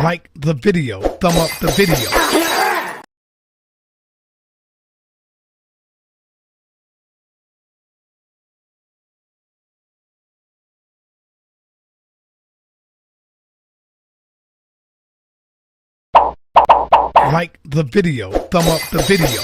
Like the video, thumb up the video. Like the video, thumb up the video.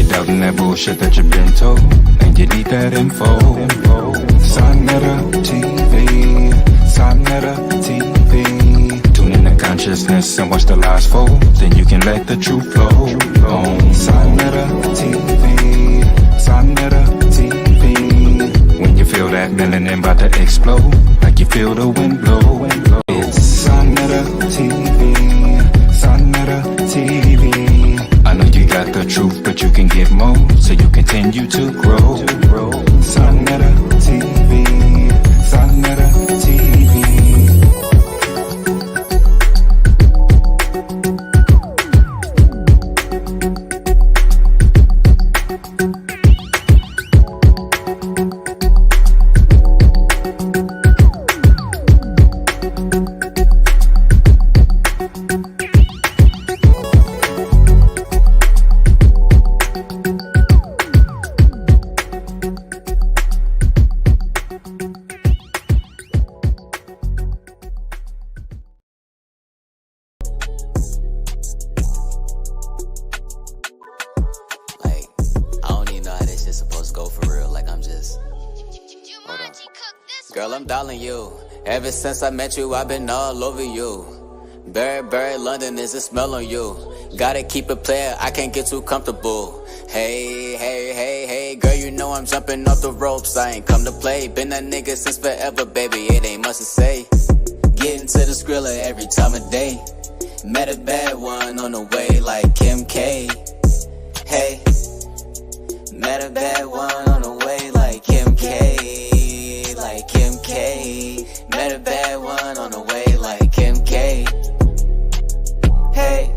Doubting that bullshit that you've been told, and you need that info. Sonetta TV, Sonetta TV. Tune in to consciousness and watch the lies fold, then you can let the truth flow. Sonetta TV, Sonetta TV. When you feel that melanin about to explode, like you feel the wind blow. It's Sonetta TV, Sonetta TV. I know you got the truth, but you can get more, so you continue to grow. Sonetta TV, Sonetta TV. Girl, I'm dialing you. Ever since I met you, I've been all over you. Burberry, London, is the smell on you. Gotta keep it player, I can't get too comfortable. Hey, hey, hey, hey, girl, you know I'm jumping off the ropes. I ain't come to play, been that nigga since forever, baby, it ain't much to say. Getting to the skrilla every time of day. Met a bad one on the way like Kim K. Hey, met a bad one on the way like Kim K. Like Kim K. Met a bad one on the way like Kim K. Hey,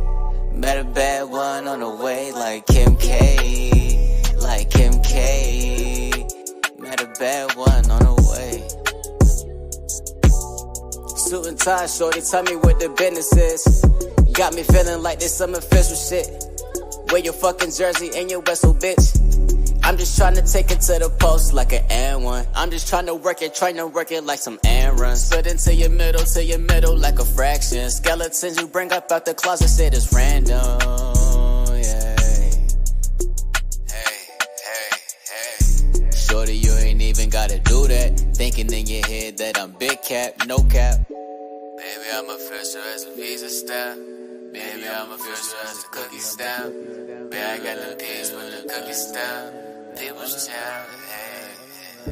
met a bad one on the way like Kim K. Like Kim K. Met a bad one on the way. Suit and tie, shorty, tell me what the business is. Got me feeling like this some official shit. Wear your fucking jersey and your vessel, bitch. I'm just tryna take it to the post like an N1. I'm just tryna work it like some errands. Split into your middle like a fraction. Skeletons you bring up out the closet, said it's random. Yeah. Hey. Shorty, you ain't even gotta do that. Thinking in your head that I'm big cap, no cap. Baby, I'm official as a visa stamp. Baby, I'm official as a cookie stamp. Baby, I got the piece with the cookie stamp. People's child, hey.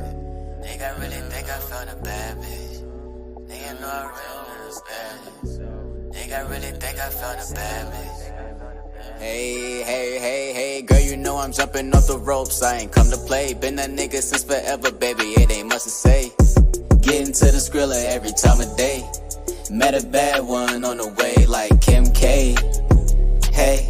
Nigga really think I found a bad bitch. Nigga know I really was bad. Nigga really think I found a bad bitch. Hey, girl, you know I'm jumping off the ropes. I ain't come to play, been that nigga since forever, baby, it ain't much to say. Getting to the skrilla every time of day. Met a bad one on the way like Kim K. Hey,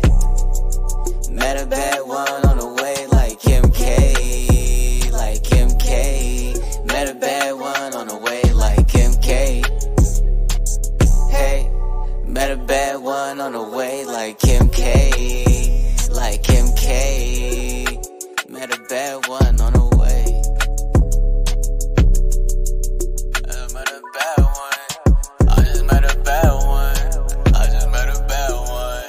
met a bad one on the way like Kim K. Like Kim K. Met a bad one on the way like Kim K. Hey, met a bad one on the way like Kim K. Like Kim K. Met a bad one on the way. I met a bad one. I just met a bad one. I just met a bad one.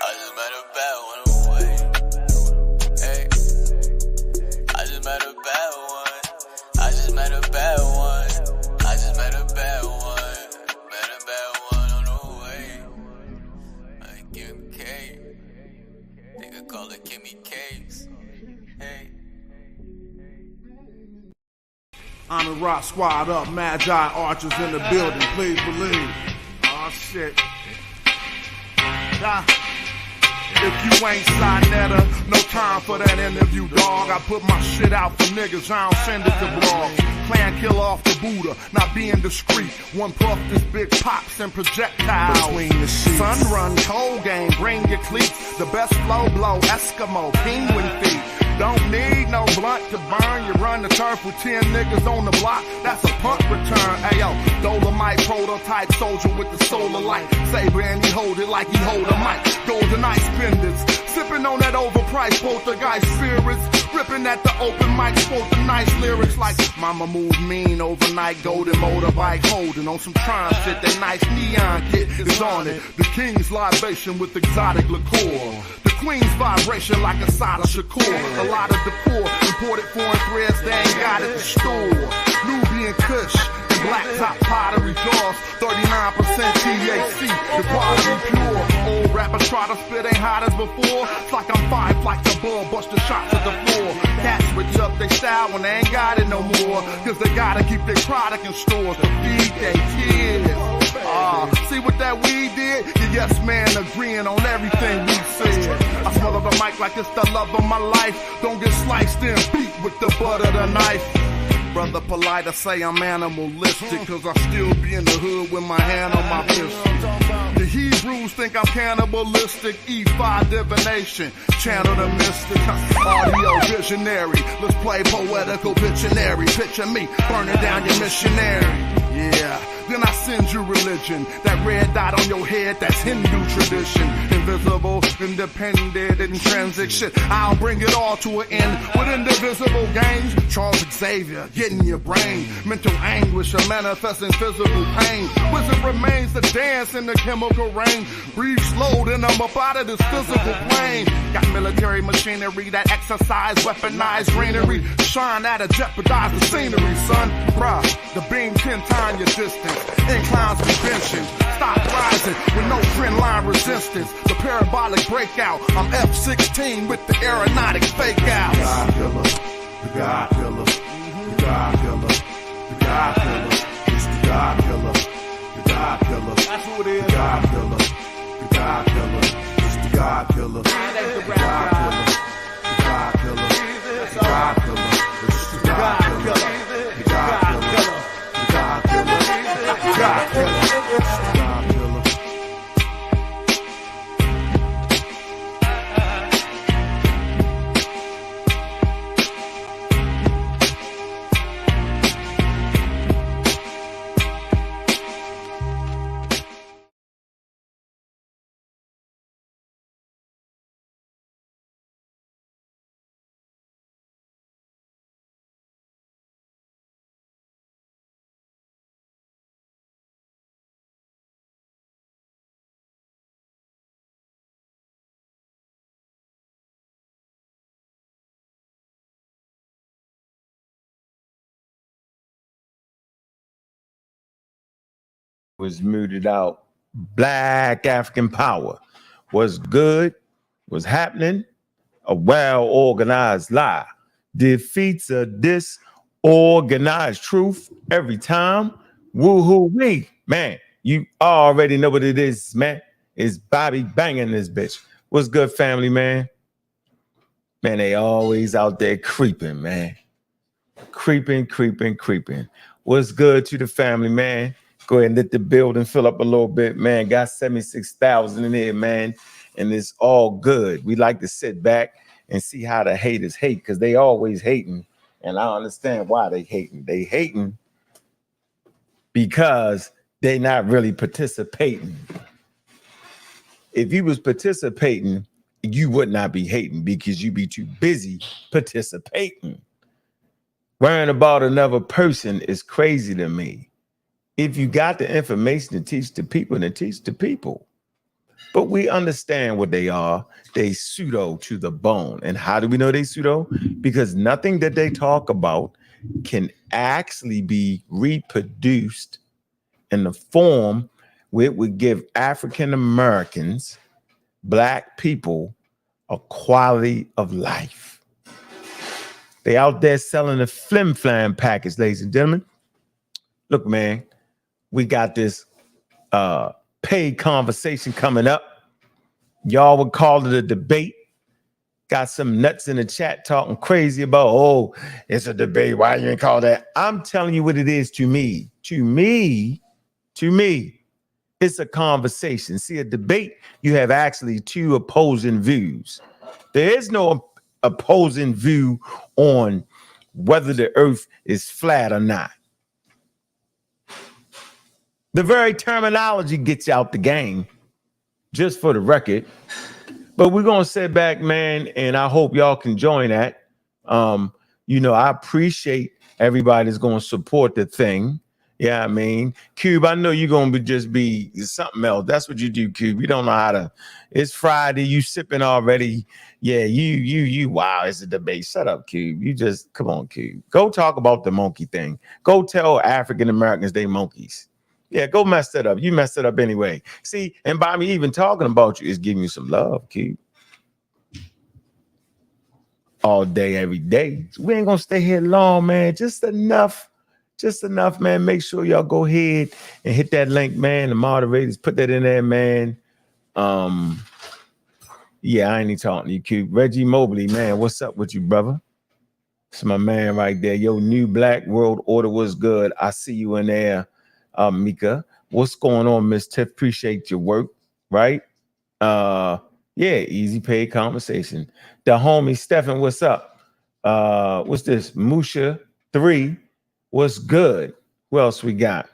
I just met a bad one away. Hey, I just met a bad one. I just met a bad one. I just met a bad one. Met a bad one on the way. Like Kim K. Nigga call it Kimmy Cakes. Hey. I'm in Rock Squad up, Magi Archers in the building, please believe. Oh shit. If you ain't Sinetta, no time for that interview, dog. I put my shit out for niggas, I don't send it to blogs. Plan kill off the Buddha, not being discreet. One puff, this big pops and projectiles. Between the sheets. Sun run, cold game, bring your cleats. The best flow blow, Eskimo, penguin feet. Don't need no blunt to burn. You run the turf with 10 niggas on the block. That's a punt return. Ayo, Dolomite prototype soldier with the solar light. Saber and he hold it like he hold a mic. Golden ice pendants. Sipping on that overpriced poltergeist spirits. Ripping at the open mic, spoke the nice lyrics like Mama moved mean overnight. Golden motorbike holding on some Tron shit. That nice neon kit is on it. The king's libation with exotic liqueur. The queen's vibration like a Sada Shakur. A lot of decor, imported foreign threads, they ain't got at the store. Nubian Kush, and black top pottery jaws, 39% THC, the quality pure. Old rappers try to spit, ain't hot as before. It's like I'm five like the bull, bust the shots at the floor. Cats switch up their style when they ain't got it no more. Cause they gotta keep their product in stores to feed their kids. See what that weed did? The yes man agreeing on everything we said. I smother the mic like it's the love of my life. Don't get sliced and beat with the butt of the knife. Brother polite, I say I'm animalistic, cause I still be in the hood with my hand on my pistol. The Hebrews think I'm cannibalistic, E5 divination, channel the mystic, audio visionary. Let's play poetical Pictionary. Picture me burning down your missionary. Yeah, then I send you religion. That red dot on your head, that's Hindu tradition. Invisible, independent, intrinsic shit. I'll bring it all to an end with indivisible games. Charles Xavier, getting your brain. Mental anguish, a manifesting physical pain. Wizard remains to dance in the chemical rain. Breathe slow, then I'm up out of this physical plane. Got military machinery that exercise, weaponized greenery. Shine at a jeopardize the scenery, son. Bruh, the beam 10 times your distance. Inclines be benching. Stop rising with no trend line resistance. The parabolic breakout. I'm F-16 with the aeronautic fake out. God killer, the God killer, the God killer, the God killer. It's the God killer, the God killer. That's who it is. The God killer, the God killer. It's the God killer, the God killer, the God killer, the God killer. It's the God killer, the God killer, the God killer, the God killer. Was mooted out. Black African power was good, was happening. A well-organized lie defeats a disorganized truth every time. Woo-hoo-wee. Man, you already know what it is, man. It's Bobby banging this bitch. What's good, family, man? Man, they always out there creeping, man. Creeping. What's good to the family, man? Go ahead and let the building fill up a little bit, man. Got 76,000 in here, man. And it's all good. We like to sit back and see how the haters hate, because they always hating. And I understand why they hating. They hating because they not really participating. If you was participating, you would not be hating, because you be too busy participating. Worrying about another person is crazy to me. If you got the information to teach the people, then teach the people. But we understand what they are. They pseudo to the bone. And how do we know they pseudo? Because nothing that they talk about can actually be reproduced in the form where it would give African Americans, Black people, a quality of life. They out there selling the flim flam package, ladies and gentlemen. Look, man, we got this paid conversation coming up. Y'all would call it a debate. Got some nuts in the chat talking crazy about, oh, it's a debate. Why you ain't call that? I'm telling you what it is to me. To me, it's a conversation. See, a debate, you have actually two opposing views. There is no opposing view on whether the earth is flat or not. The very terminology gets you out the game, just for the record. But we're going to sit back, man, and I hope y'all can join that. I appreciate everybody that's going to support the thing. Yeah, I mean, Cube, I know you're going to just be something else. That's what you do, Cube. You don't know how to. It's Friday. You sipping already. Yeah, wow, it's a debate. Shut up, Cube. You just, come on, Cube. Go talk about the monkey thing. Go tell African Americans they monkeys. Yeah, go mess that up. You messed it up anyway. See, and by me even talking about you is giving you some love, Cube. All day, every day. We ain't gonna stay here long, man. Just enough, man. Make sure y'all go ahead and hit that link, man. The moderators, put that in there, man. Yeah, I ain't even talking to you, Cube. Reggie Mobley, man, what's up with you, brother? It's my man right there. Yo, New Black World Order was good. I see you in there. Mika, what's going on, Miss Tiff? Appreciate your work, right? Yeah, easy paid conversation. The homie Stefan, what's up? What's this? Musha 3, what's good? What else we got?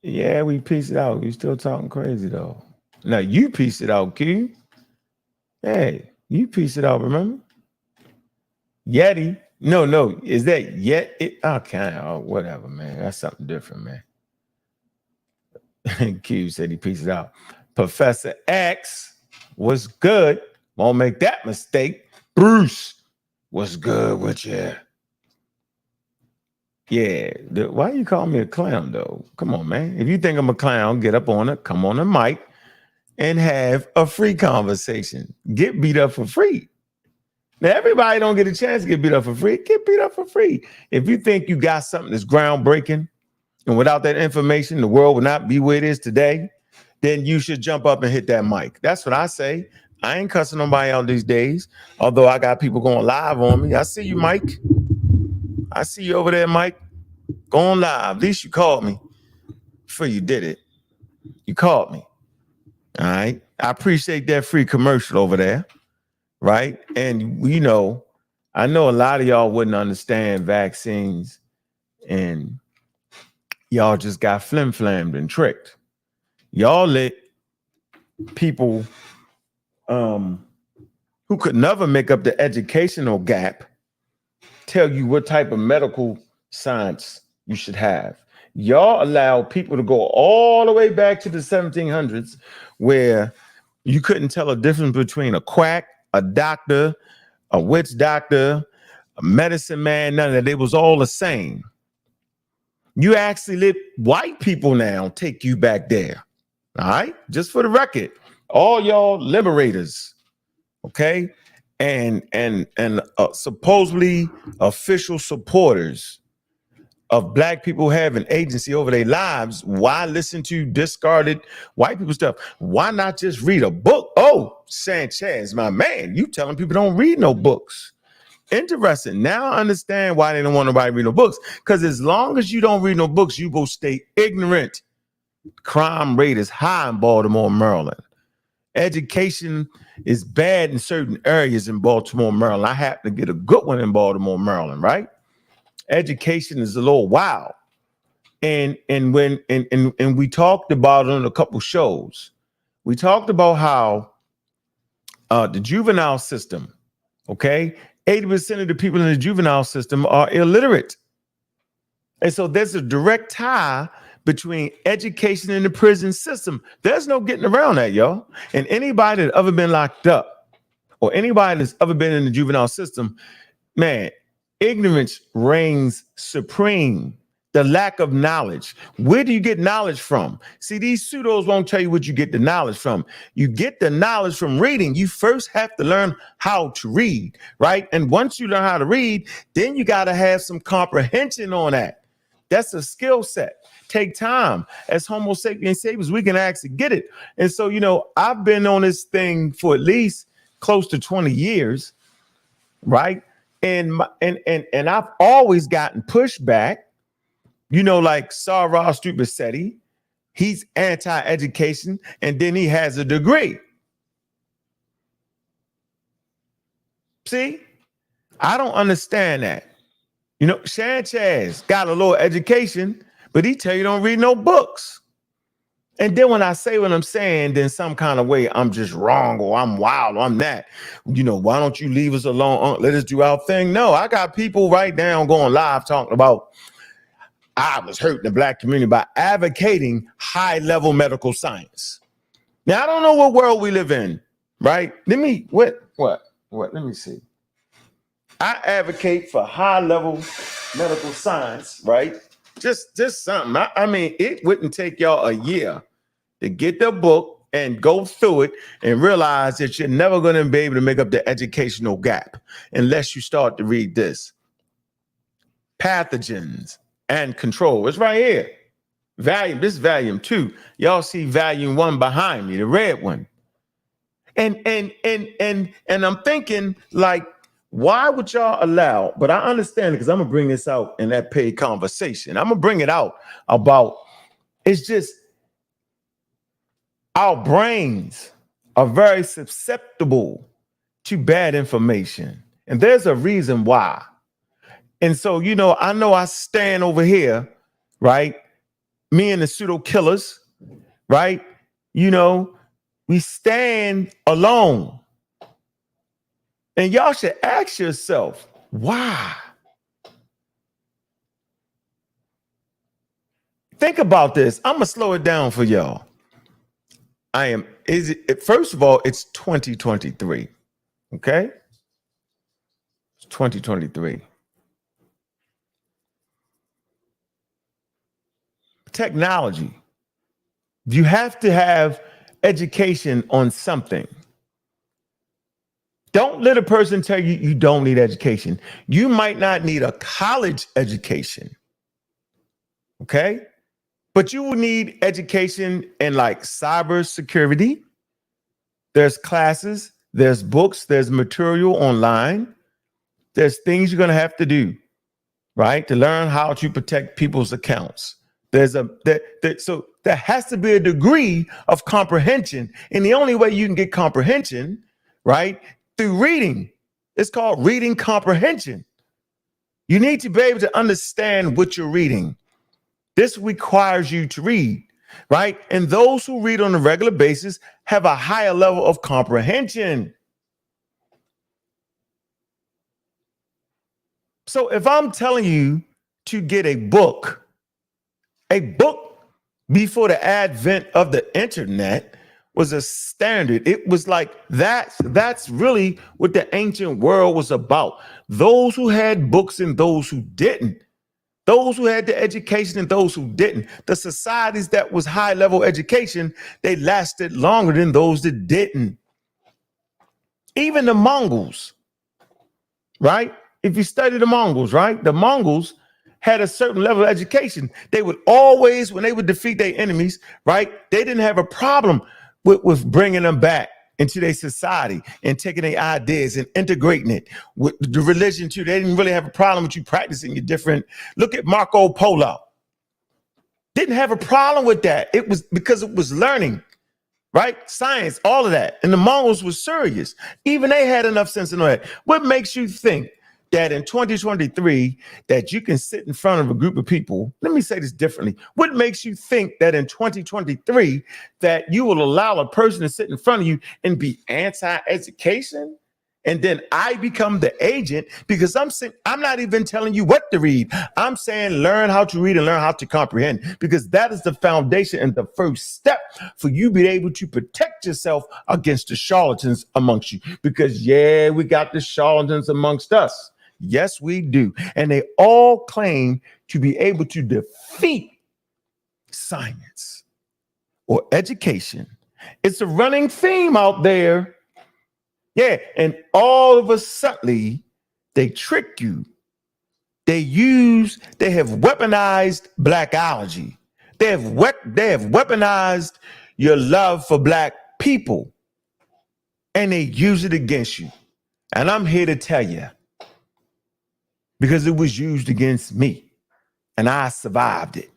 Yeah, we pieced it out. We still talking crazy though. Now you pieced it out, Q. Hey, you pieced it out, remember? Yeti. No, is that yet? Okay, whatever, man. That's something different, man. Q said he pieced it out. Professor X was good. Won't make that mistake. Bruce was good with you. Yeah. Why you call me a clown, though? Come on, man. If you think I'm a clown, get up on it, come on the mic, and have a free conversation. Get beat up for free. Now, everybody don't get a chance to get beat up for free. Get beat up for free. If you think you got something that's groundbreaking, and without that information, the world would not be where it is today, then you should jump up and hit that mic. That's what I say. I ain't cussing nobody out these days, although I got people going live on me. I see you, Mike. I see you over there, Mike. Going live. At least you called me before you did it. You called me. All right. I appreciate that free commercial over there. Right. And, I know a lot of y'all wouldn't understand vaccines and y'all just got flim-flammed and tricked. Y'all let people who could never make up the educational gap tell you what type of medical science you should have. Y'all allow people to go all the way back to the 1700s where you couldn't tell a difference between a quack, a doctor, a witch doctor, a medicine man, none of that. They was all the same. You actually let white people now take you back there. All right. Just for the record, all y'all liberators. Okay. And supposedly official supporters of black people having agency over their lives. Why listen to discarded white people stuff? Why not just read a book? Oh, Sanchez, my man, you telling people don't read no books. Interesting. Now I understand why they don't want nobody to read no books. Because as long as you don't read no books, you will stay ignorant. Crime rate is high in Baltimore, Maryland. Education is bad in certain areas in Baltimore, Maryland. I happen to get a good one in Baltimore, Maryland, right? Education is a little wild. And we talked about it on a couple shows. We talked about how the juvenile system, okay, 80% of the people in the juvenile system are illiterate. And so there's a direct tie between education and the prison system. There's no getting around that, y'all. And anybody that's ever been locked up or anybody that's ever been in the juvenile system, man, ignorance reigns supreme. The lack of knowledge. Where do you get knowledge from? See, these pseudos won't tell you what you get the knowledge from. You get the knowledge from reading. You first have to learn how to read, right? And once you learn how to read, then you got to have some comprehension on that. That's a skill set. Take time. As Homo sapiens sapiens, we can actually get it. And so, you know, I've been on this thing for at least close to 20 years, right? And I've always gotten pushback. You know, like Sarah Stupicetti, he's anti-education, and then he has a degree. See, I don't understand that. You know, Sanchez got a little education, but he tell you don't read no books. And then when I say what I'm saying, then some kind of way I'm just wrong or I'm wild or I'm that. You know, why don't you leave us alone? Let us do our thing. No, I got people right now going live talking about I was hurting the black community by advocating high-level medical science. Now, I don't know what world we live in, right? Let me see. I advocate for high-level medical science, right? Just something. I mean, it wouldn't take y'all a year to get the book and go through it and realize that you're never going to be able to make up the educational gap unless you start to read this. Pathogens and control. It's right here. Volume. This is volume 2. Y'all see volume 1 behind me, the red one. And I'm thinking, like, why would y'all allow? But I understand it because I'm gonna bring this out in that paid conversation. I'm gonna bring it out about it's just our brains are very susceptible to bad information, and there's a reason why. And so, you know I stand over here, right? Me and the pseudo killers, right? You know, we stand alone. And y'all should ask yourself, why? Think about this. I'm going to slow it down for y'all. First of all, it's 2023, okay? It's 2023. Technology. You have to have education on something. Don't let a person tell you you don't need education. You might not need a college education, okay? But you will need education in like cybersecurity. There's classes, there's books, there's material online. There's things you're going to have to do, right? To learn how to protect people's accounts. So there has to be a degree of comprehension. And the only way you can get comprehension, right, through reading. It's called reading comprehension. You need to be able to understand what you're reading. This requires you to read, right? And those who read on a regular basis have a higher level of comprehension. So if I'm telling you to get a book before the advent of the internet was a standard. It was like that's really what the ancient world was about. Those who had books and those who didn't. Those who had the education and those who didn't. The societies that was high level education, they lasted longer than those that didn't. Even the Mongols, right? If you study the Mongols, right? The Mongols had a certain level of education. They would always, when they would defeat their enemies, right? They didn't have a problem with bringing them back into their society and taking their ideas and integrating it with the religion too. They didn't really have a problem with you practicing your different. Look at Marco Polo. Didn't have a problem with that. It was because it was learning, right? Science, all of that. And the Mongols were serious. Even they had enough sense to know that. What makes you think that in 2023 that you can sit in front of a group of people? Let me say this differently. What makes you think that in 2023 that you will allow a person to sit in front of you and be anti-education? And then I become the agent because I'm not even telling you what to read. I'm saying learn how to read and learn how to comprehend, because that is the foundation and the first step for you being able to protect yourself against the charlatans amongst you. Because yeah, we got the charlatans amongst us. Yes, we do. And they all claim to be able to defeat science or education. It's a running theme out there. Yeah. And all of a sudden, they trick you. They have weaponized blackology. They have weaponized your love for black people. And they use it against you. And I'm here to tell you, because it was used against me and I survived it.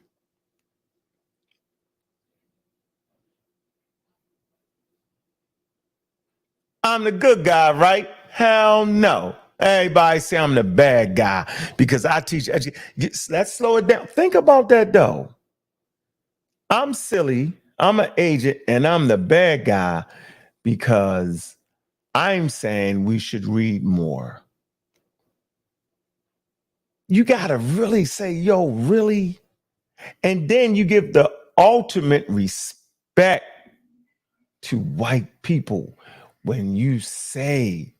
I'm the good guy, right? Hell no. Everybody say I'm the bad guy because I teach education. Let's slow it down. Think about that though. I'm silly. I'm an agent and I'm the bad guy because I'm saying we should read more. You got to really say, yo, really? And then you give the ultimate respect to white people when you say,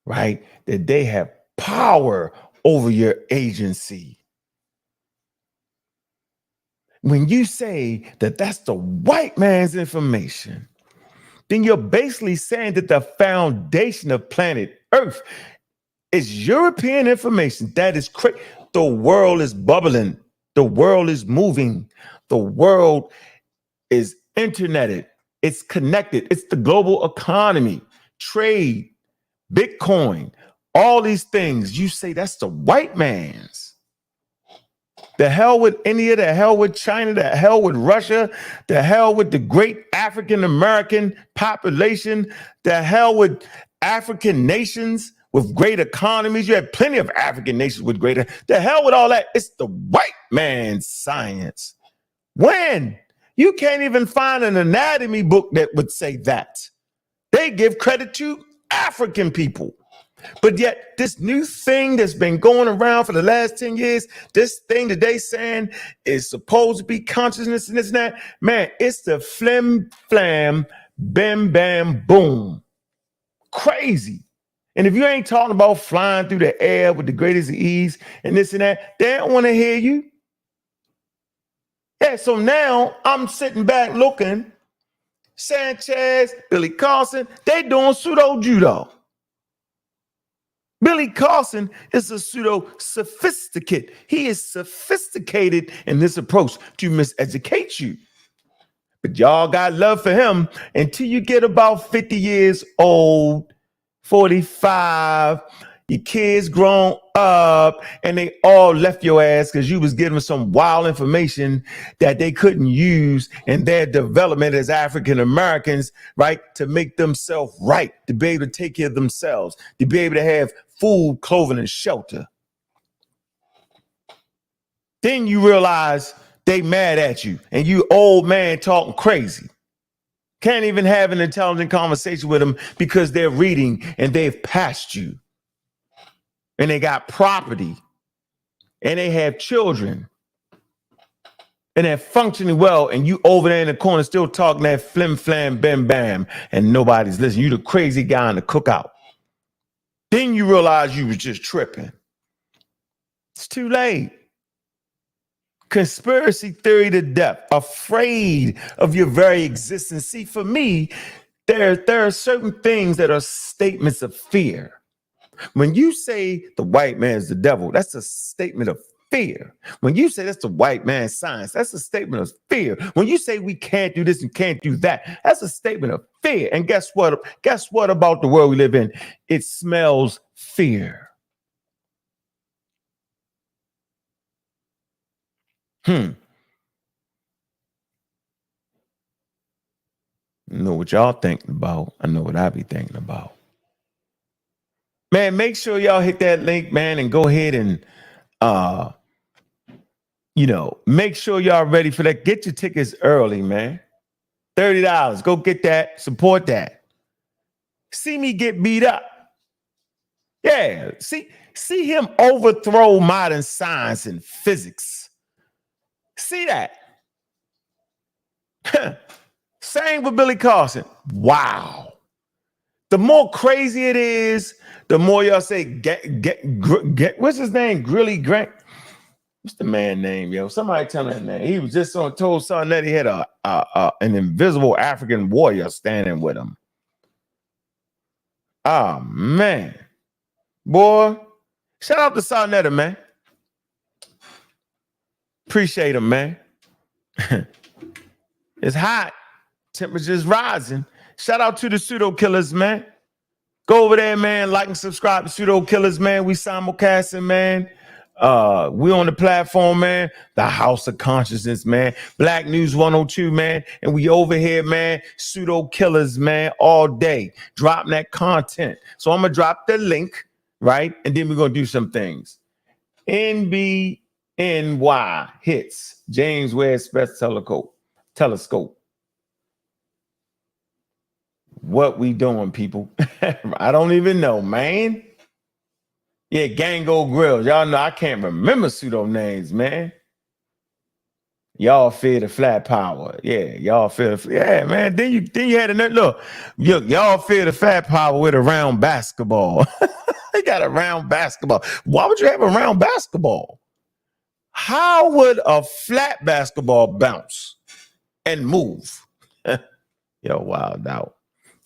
right, that they have power over your agency. When you say that that's the white man's information, then you're basically saying that the foundation of planet Earth is European information. That is crazy. The world is bubbling. The world is moving. The world is interneted. It's connected. It's the global economy, trade, Bitcoin, all these things. You say that's the white man's. The hell with India, the hell with China, the hell with Russia, the hell with the great African American population, the hell with African nations with great economies. You have plenty of African nations with greater. The hell with all that. It's the white man's science. When? You can't even find an anatomy book that would say that. They give credit to African people. But yet this new thing that's been going around for the last 10 years, this thing that they saying is supposed to be consciousness and this and that, man, it's the flim flam, bam, bam, boom. Crazy. And if you ain't talking about flying through the air with the greatest ease and this and that, they don't want to hear you. Yeah, so now I'm sitting back looking, Sanchez, Billy Carson, they doing pseudo judo. Billy Carson is a pseudo sophisticate. He is sophisticated in this approach to miseducate you. But y'all got love for him until you get about 50 years old, 45, your kids grown up, and they all left your ass because you was giving them some wild information that they couldn't use in their development as African Americans, right? To make themselves right, to be able to take care of themselves, to be able to have food, clothing, and shelter. Then you realize they mad at you and you old man talking crazy. Can't even have an intelligent conversation with them because they're reading and they've passed you. And they got property and they have children and they're functioning well. And you over there in the corner still talking that flim flam bam bam and nobody's listening. You the crazy guy in the cookout. Then you realize you was just tripping. It's too late. Conspiracy theory to death, afraid of your very existence. See, for me, there are certain things that are statements of fear. When you say the white man's the devil, that's a statement of fear. When you say that's the white man's science, that's a statement of fear. When you say we can't do this and can't do that, that's a statement of fear. And guess what? Guess what about the world we live in? It smells fear. I know what y'all thinking about. I know what I be thinking about. Man, make sure y'all hit that link, man, and go ahead and make sure y'all ready for that. Get your tickets early, man. $30. Go get that. Support that. See me get beat up. Yeah. See him overthrow modern science and physics. See that. Same with Billy Carson. Wow. The more crazy it is, the more y'all say, what's his name? Grilly Grant. What's the man name, yo? Somebody tell me that name. He was just told son that he had an invisible African warrior standing with him. Oh, man. Boy, shout out to Sarnetta, man. Appreciate him, man. It's hot. Temperature's rising. Shout out to the Pseudo Killers, man. Go over there, man. Like and subscribe to Pseudo Killers, man. We simulcasting, man. We on the platform, man. The House of Consciousness, man. Black News 102, man. And we over here, man. Pseudo Killers, man. All day. Dropping that content. So I'm going to drop the link, right? And then we're going to do some things. NBNY hits. James Webb Space Telescope. What we doing, people? I don't even know, man. Yeah, Gango Grills. Y'all know I can't remember pseudo names, man. Y'all fear the flat power. Yeah, y'all fear the man. Then you had another look. Y'all fear the flat power with a round basketball. They got a round basketball. Why would you have a round basketball? How would a flat basketball bounce and move? Yo, wild out.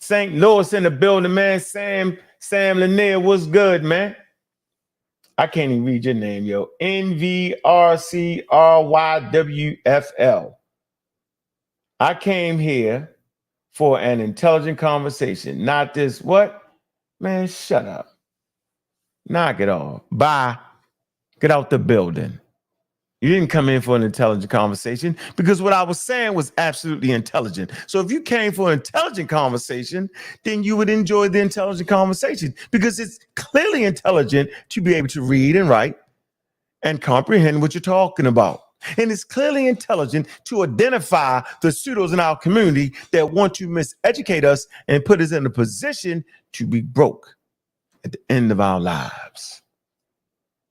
St. Louis in the building, man. Sam Lanier, what's good, man? I can't even read your name, yo. NVRCRYWFL. I came here for an intelligent conversation, not this what? Man, shut up. Knock it off. Bye. Get out the building. You didn't come in for an intelligent conversation because what I was saying was absolutely intelligent. So if you came for an intelligent conversation, then you would enjoy the intelligent conversation because it's clearly intelligent to be able to read and write and comprehend what you're talking about. And it's clearly intelligent to identify the pseudos in our community that want to miseducate us and put us in a position to be broke at the end of our lives.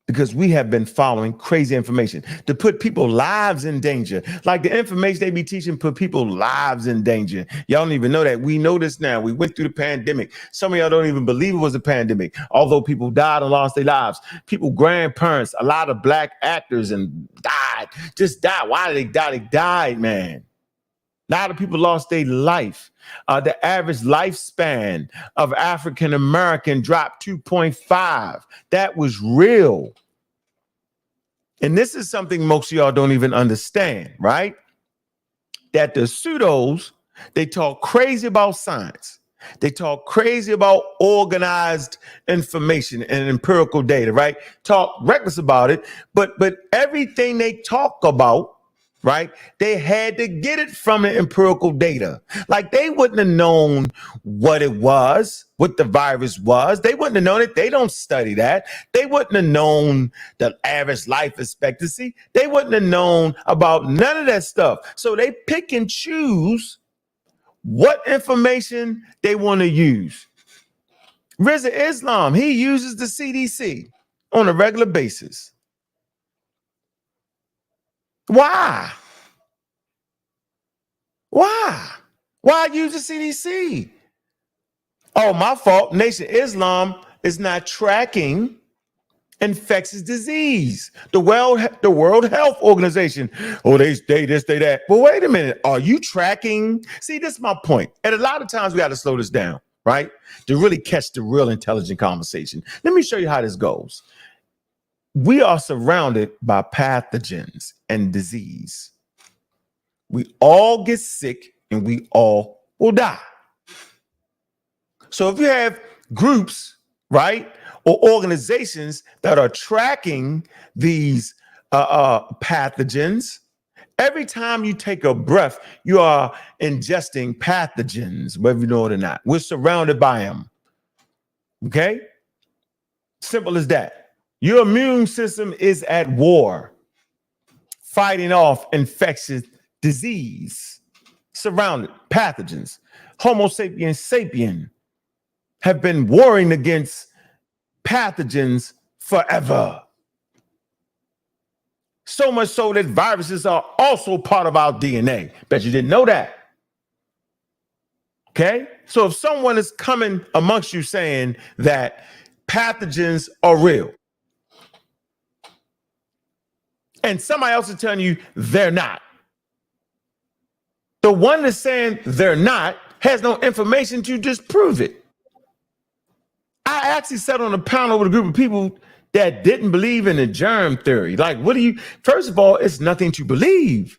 Because we have been following crazy information to put people's lives in danger. Like the information they be teaching put people's lives in danger. Y'all don't even know that. We know this now. We went through the pandemic. Some of y'all don't even believe it was a pandemic, although people died and lost their lives. People, grandparents, a lot of black actors and just died. Why did they die? They died, man. A lot of people lost their life. The average lifespan of African American dropped 2.5. That was real. And this is something most of y'all don't even understand, right? That the pseudos, they talk crazy about science. They talk crazy about organized information and empirical data, right? Talk reckless about it, but everything they talk about, right? They had to get it from the empirical data. Like they wouldn't have known what it was, what the virus was. They wouldn't have known it. They don't study that. They wouldn't have known the average life expectancy. They wouldn't have known about none of that stuff. So they pick and choose what information they want to use. Rizza Islam, he uses the CDC on a regular basis. Why? Why use the CDC? Oh, my fault. Nation Islam is not tracking infectious disease. The World Health Organization. Oh, they this, they that. But wait a minute. Are you tracking? See, this is my point. And a lot of times we got to slow this down, right? To really catch the real intelligent conversation. Let me show you how this goes. We are surrounded by pathogens and disease. We all get sick and we all will die. So if you have groups, right, or organizations that are tracking these pathogens, every time you take a breath, you are ingesting pathogens, whether you know it or not. We're surrounded by them. Okay? Simple as that. Your immune system is at war, fighting off infectious disease, surrounded pathogens. Homo sapiens sapien have been warring against pathogens forever. So much so that viruses are also part of our DNA. Bet you didn't know that. Okay? So if someone is coming amongst you saying that pathogens are real, and somebody else is telling you they're not, the one that's saying they're not has no information to disprove it. I actually sat on a panel with a group of people that didn't believe in the germ theory. Like, first of all, it's nothing to believe.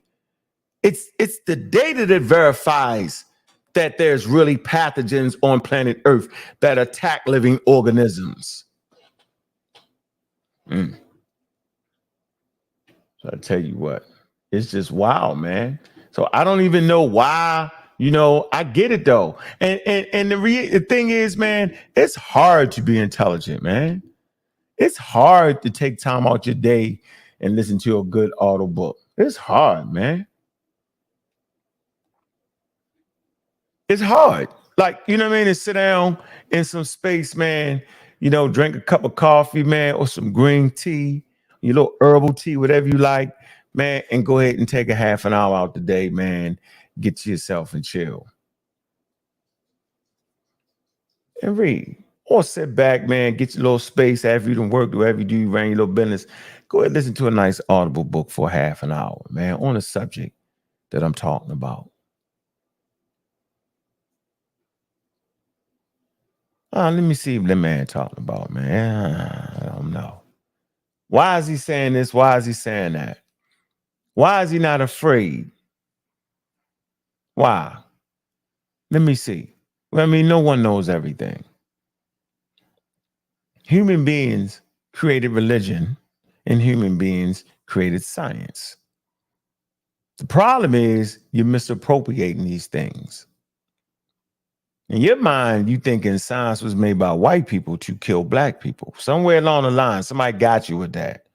It's the data that verifies that there's really pathogens on planet Earth that attack living organisms. So I tell you what, it's just wild, man. So I don't even know why, I get it though. And the thing is, man, it's hard to be intelligent, man. It's hard to take time out your day and listen to a good audiobook. It's hard, man. It's hard. Like, you know what I mean? To sit down in some space, man, drink a cup of coffee, man, or some green tea, your little herbal tea, whatever you like, man, and go ahead and take a half an hour out the day, man. Get to yourself and chill. And read. Or sit back, man, get your little space after you done worked, whatever you do, you ran your little business. Go ahead and listen to a nice audible book for half an hour, man, on a subject that I'm talking about. Let me see what that man talking about, man. I don't know. Why is he saying this? Why is he saying that? Why is he not afraid? Why? Let me see. Well, I mean, no one knows everything. Human beings created religion and human beings created science. The problem is you're misappropriating these things. In your mind, you thinking science was made by white people to kill black people. Somewhere along the line, somebody got you with that.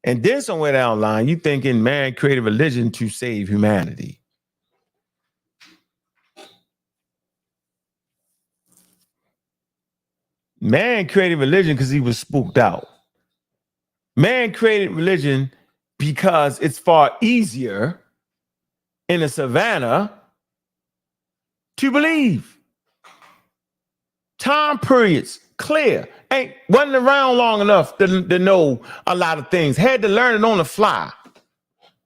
And then somewhere down the line, you thinking man created religion to save humanity. Man created religion because he was spooked out. Man created religion because it's far easier in a savannah to believe. Time periods, clear. Wasn't around long enough to know a lot of things. Had to learn it on the fly.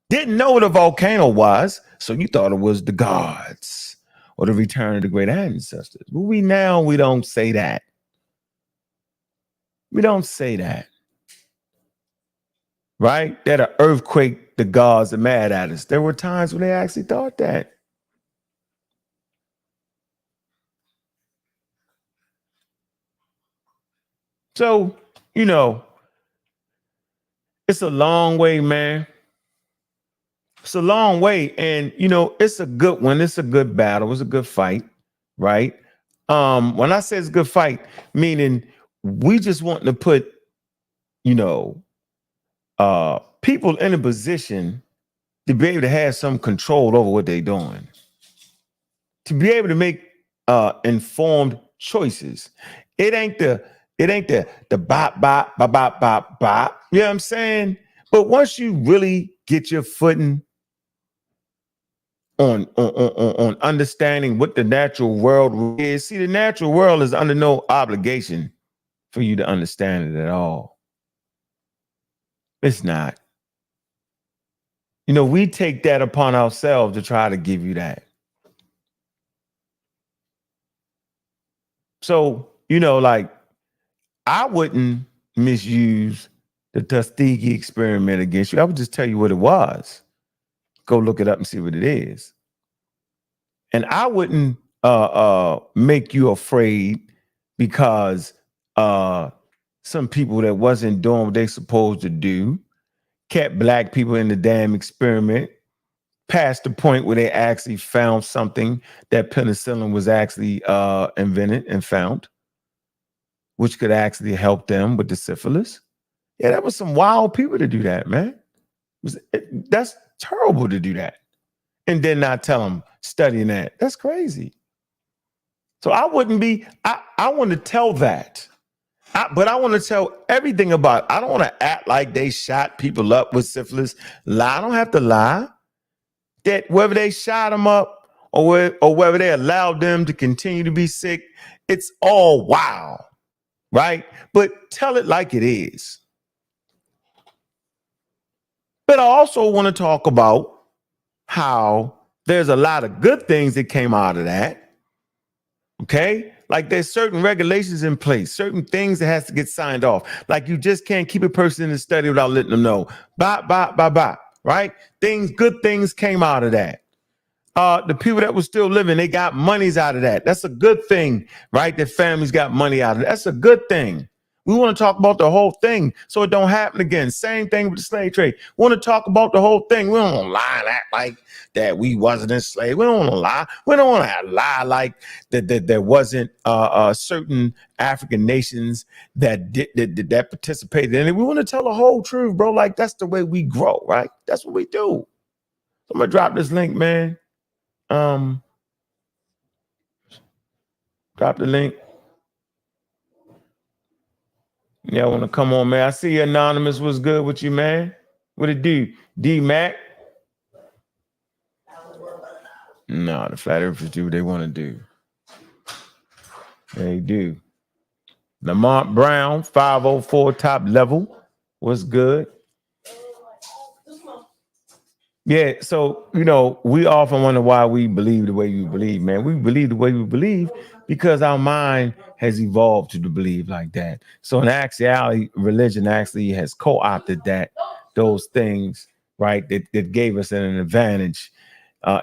Didn't know what a volcano was, so you thought it was the gods or the return of the great ancestors. But we don't say that. We don't say that. Right? That an earthquake, the gods are mad at us. There were times when they actually thought that. So, it's a long way, man. It's a long way. And, it's a good one. It's a good battle. It's a good fight, right? When I say it's a good fight, meaning we just want to put, people in a position to be able to have some control over what they're doing. To be able to make informed choices. It ain't the bop, bop, bop, bop, bop, bop. You know what I'm saying? But once you really get your footing on understanding what the natural world is, see, the natural world is under no obligation for you to understand it at all. It's not. We take that upon ourselves to try to give you that. So, like, I wouldn't misuse the Tuskegee experiment against you. I would just tell you what it was. Go look it up and see what it is. And I wouldn't make you afraid because some people that wasn't doing what they supposed to do kept black people in the damn experiment past the point where they actually found something that penicillin was actually invented and found, which could actually help them with the syphilis. Yeah, that was some wild people to do that, man. That's terrible to do that. And then not tell them studying that. That's crazy. So I wouldn't be, I want to tell that. But I want to tell everything about it. I don't want to act like they shot people up with syphilis. Lie. I don't have to lie. That whether they shot them up or whether they allowed them to continue to be sick. It's all wild, right? But tell it like it is. But I also want to talk about how there's a lot of good things that came out of that. Okay? Like there's certain regulations in place, certain things that has to get signed off. Like you just can't keep a person in the study without letting them know. Bye, right? Good things came out of that. The people that were still living, they got monies out of that. That's a good thing, right? Their families got money out of it. That's a good thing. We want to talk about the whole thing so it don't happen again. Same thing with the slave trade. We want to talk about the whole thing. We don't want to lie and act like that we wasn't enslaved. We don't want to lie. We don't want to lie like that there wasn't certain African nations that that participated in it. We want to tell the whole truth, bro. Like that's the way we grow, right? That's what we do. So I'm gonna drop this link, man. Drop the link. Yeah, I want to come on, man. I see Anonymous was good with you, man. What it do? D-Mac? No, the Flat Earthers do what they want to do. They do. Lamont Brown, 504 top level. What's good? Yeah, so, we often wonder why we believe the way we believe, man. We believe the way we believe because our mind has evolved to believe like that. So in actuality, religion actually has co-opted those things, right, that gave us an advantage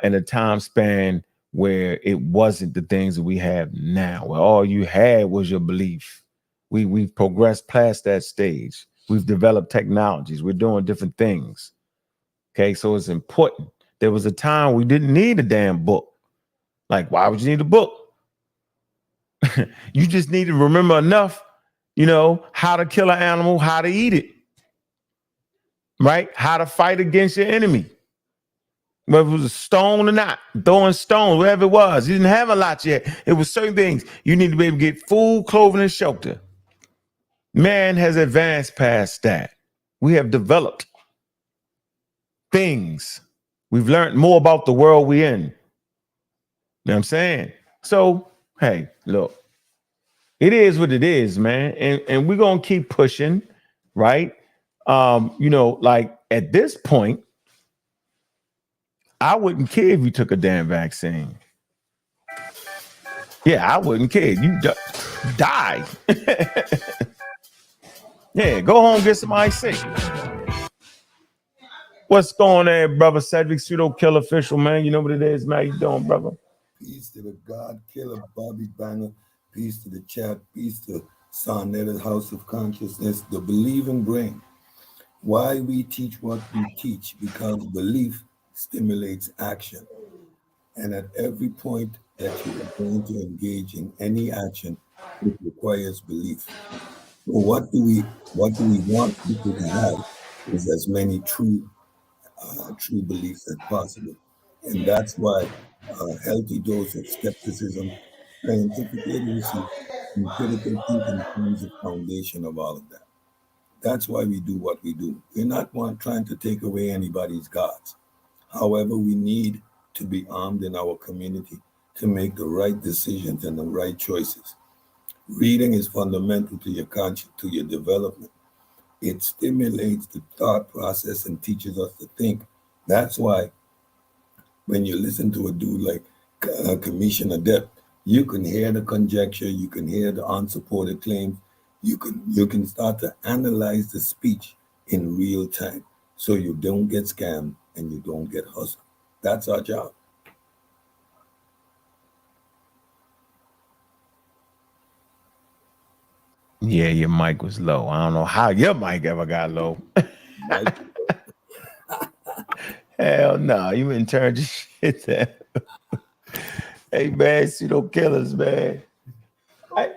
in a time span where it wasn't the things that we have now, where all you had was your belief. We've progressed past that stage. We've developed technologies. We're doing different things. Okay, so it's important. There was a time we didn't need a damn book. Like, why would you need a book? You just need to remember enough, how to kill an animal, how to eat it, right? How to fight against your enemy. Whether it was a stone or not, throwing stones, whatever it was. You didn't have a lot yet. It was certain things. You need to be able to get food, clothing, and shelter. Man has advanced past that. We have developed things. We've learned more about the world we're in. You know what I'm saying? So, hey, look, it is what it is, man. And we're going to keep pushing, right? Like at this point, I wouldn't care if you took a damn vaccine. Yeah, I wouldn't care. You die. Yeah, go home, get somebody sick. What's going on there, brother Cedric, Pseudo Kill Official, man? You know what it is, man? How you doing, brother? Peace to the God Killer, Bobby Banger. Peace to the chat. Peace to Sarnetta's House of Consciousness, the believing brain. Why we teach what we teach? Because belief stimulates action. And at every point that you are going to engage in any action, it requires belief. So what do we want people to have is as many true beliefs as possible. And that's why a healthy dose of skepticism, scientific literacy, and critical thinking forms the foundation of all of that. That's why we do what we do. We're not trying to take away anybody's gods. However, we need to be armed in our community to make the right decisions and the right choices. Reading is fundamental to your conscience, to your development. It stimulates the thought process and teaches us to think. That's why when you listen to a dude like Commissioner Depp, you can hear the conjecture, you can hear the unsupported claims, you can start to analyze the speech in real time so you don't get scammed and you don't get hustled. That's our job. Yeah, your mic was low. I don't know how your mic ever got low. Hell no, you didn't turn your shit down. Hey, man, Pseudo Killers, man.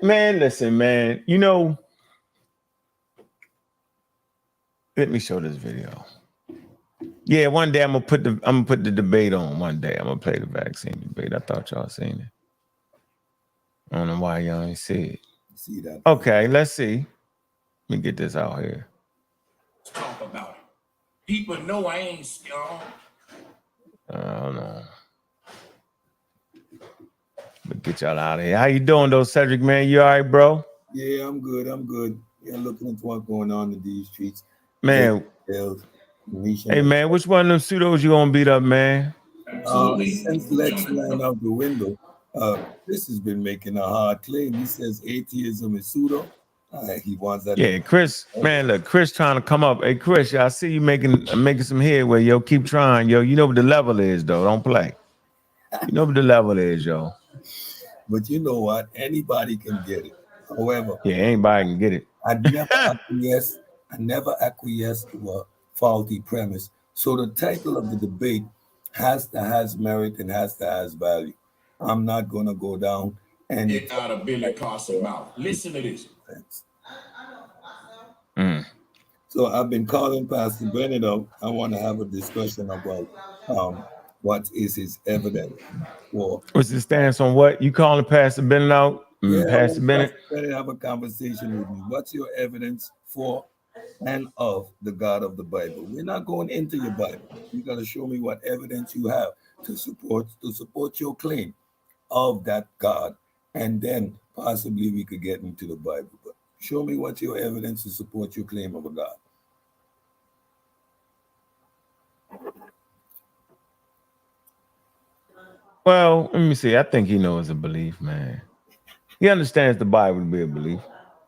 Man, listen, man. Let me show this video. Yeah, one day I'm gonna put the debate on. One day I'm gonna play the vaccine debate. I thought y'all seen it. I don't know why y'all ain't see it. See that? Okay, let's see. Let me get this out here. Let's talk about it. People know I ain't scared. Hold on. Get y'all out of here. How you doing though, Cedric, man? You all right, bro? Yeah, I'm good. I'm good. Yeah, looking at what's going on in these streets. Man, hey man, which one of them pseudos you gonna beat up, man? Since Lex ran out the window, Chris has been making a hard claim. He says atheism is pseudo. He wants that. Yeah, Chris, man, look, Chris trying to come up. Hey, Chris, I see you making some headway, yo. Keep trying, yo. You know what the level is, though. Don't play. You know what the level is, yo. But you know what? Anybody can get it. However, yeah, anybody can get it. I never acquiesce to a faulty premise. So the title of the debate has merit and has value. I'm not gonna go down and Get out of Billy Carson's mouth. Listen to this. So I've been calling Pastor Bennett up. I want to have a discussion about what is his evidence for. What's his stance on what? You calling Pastor Bennett out? Pastor Bennett? Have a conversation with me. What's your evidence for and of the God of the Bible? We're not going into your Bible. You got to show me what evidence you have to support your claim of that God, and then possibly we could get into the Bible. But show me what's your evidence to support your claim of a God. Well, let me see. I think he knows a belief, man. He understands the Bible to be a belief.